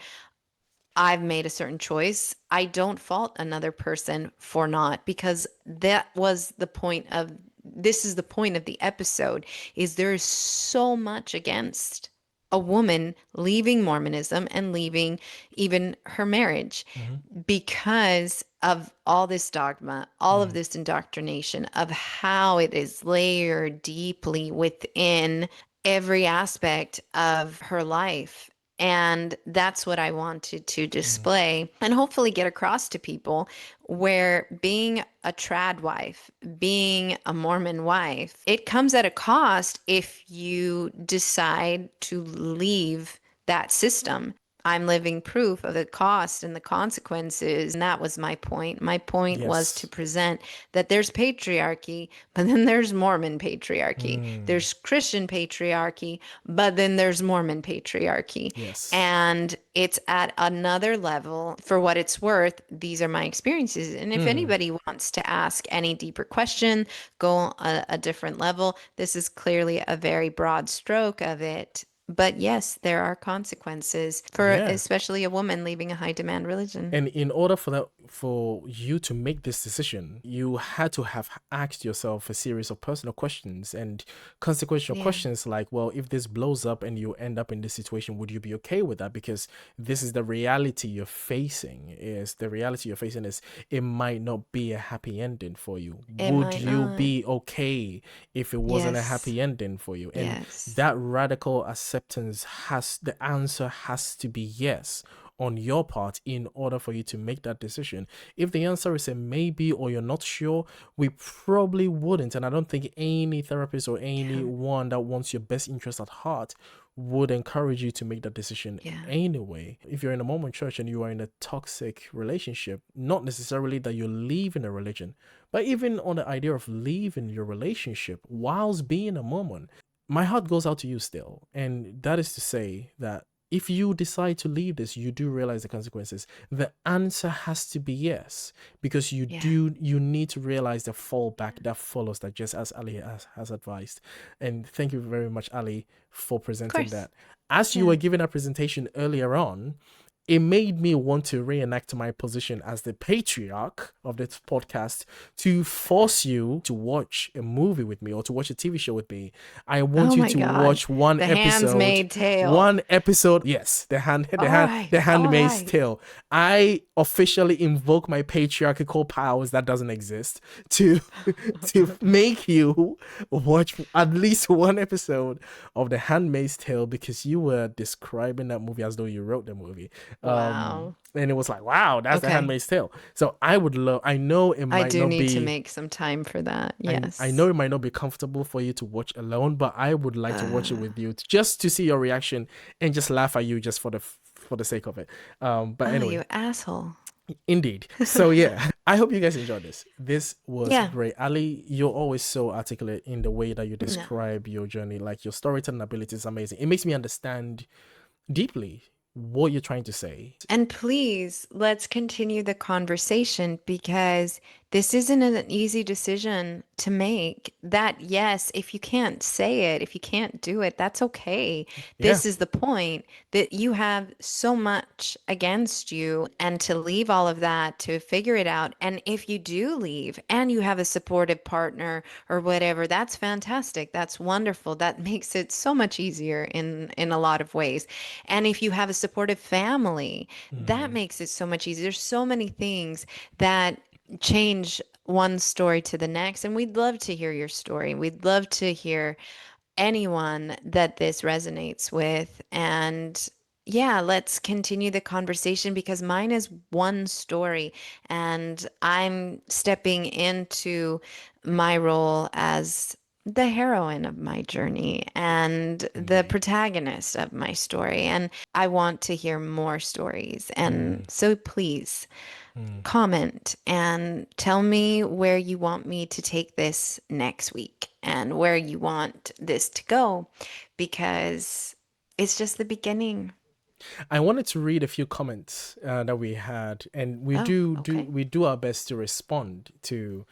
I've made a certain choice. I don't fault another person for not, because that was the point of this is the point of the episode, is there is so much against a woman leaving Mormonism and leaving even her marriage Mm-hmm. because of all this dogma, all of Mm. this indoctrination of how it is layered deeply within every aspect of her life. And that's what I wanted to Mm. display and hopefully get across to people, where being a trad wife, being a Mormon wife, it comes at a cost if you decide to leave that system. I'm living proof of the cost and the consequences. And that was my point. My point was to Yes. present that there's patriarchy, but then there's Mormon patriarchy. Mm. There's Christian patriarchy, but then there's Mormon patriarchy. Yes. And it's at another level. For what it's worth, these are my experiences. And if Mm. anybody wants to ask any deeper question, go a different level. This is clearly a very broad stroke of it. But yes, there are consequences for Yeah. especially a woman leaving a high demand religion. And in order for that, for you to make this decision, you had to have asked yourself a series of personal questions and consequential Yeah. questions like, well, if this blows up and you end up in this situation, would you be okay with that? Because this is the reality you're facing. Is the reality you're facing is it might not be a happy ending for you. It Would might you not. be okay if it wasn't a Yes. happy ending for you? And Yes. that radical acceptance has the answer has to be yes on your part in order for you to make that decision. If the answer is a maybe or you're not sure, we probably wouldn't. And I don't think any therapist or Yeah. anyone that wants your best interest at heart would encourage you to make that decision Yeah. anyway. If you're in a Mormon church and you are in a toxic relationship, not necessarily that you're leaving a religion, but even on the idea of leaving your relationship whilst being a Mormon, my heart goes out to you still. And that is to say that if you decide to leave this, you do realize the consequences. The answer has to be yes, because Yeah. you need to realize the fallback that follows that, just as Ali has advised. And thank you very much, Ali, for Of presenting course. that. As you Yeah. were giving a presentation earlier on, it made me want to reenact my position as the patriarch of this podcast to force you to watch a movie with me or to watch a TV show with me. I want Oh you my to God. watch one The episode. Handmaid's Tale. One episode. Yes, All right. the All Handmaid's right. Tale. I officially invoke my patriarchal powers that doesn't exist to to make you watch at least one episode of the Handmaid's Tale, because you were describing that movie as though you wrote the movie. Wow. And it was like, wow, that's the Okay. Handmaid's Tale. So I would love. I know it I might do not need to be. make some time for that. I know Yes. it might not be comfortable for you to watch alone, but I would like to watch it Uh, with you just to see your reaction and just laugh at you just for the sake of it. But oh, anyway, you asshole. indeed. So yeah, I hope you guys enjoyed this. This was Yeah. great. Ali, you're always so articulate in the way that you No. describe your journey. Like your storytelling ability is amazing. It makes me understand deeply what you're trying to say. And please, let's continue the conversation, because this isn't an easy decision to make. That, yes, if you can't say it, if you can't do it, that's okay. Yeah. This is the point, that you have so much against you, and to leave all of that to figure it out. And if you do leave and you have a supportive partner or whatever, that's fantastic. That's wonderful. That makes it so much easier in a lot of ways. And if you have a supportive family, that Mm, makes it so much easier. There's so many things that change one story to the next. And we'd love to hear your story. We'd love to hear anyone that this resonates with. And yeah, let's continue the conversation, because mine is one story and I'm stepping into my role as the heroine of my journey and the indeed. protagonist of my story. And I want to hear more stories. And Mm, so please mm. comment and tell me where you want me to take this next week and where you want this to go, because it's just the beginning. I wanted to read a few comments that we had, and Oh, okay. we do our best to respond to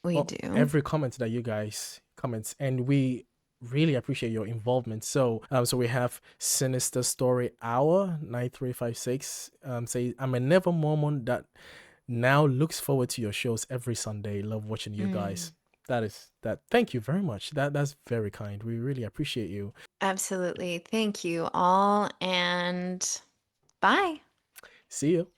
We do. every comment that you guys comments, and we really appreciate your involvement. So so we have Sinister Story Hour 9356 say, I'm a never Mormon that now looks forward to your shows every Sunday. Love watching you Mm. guys. that. Thank you very much. That's very kind. We really appreciate you. Absolutely. Thank you all, and bye. See you.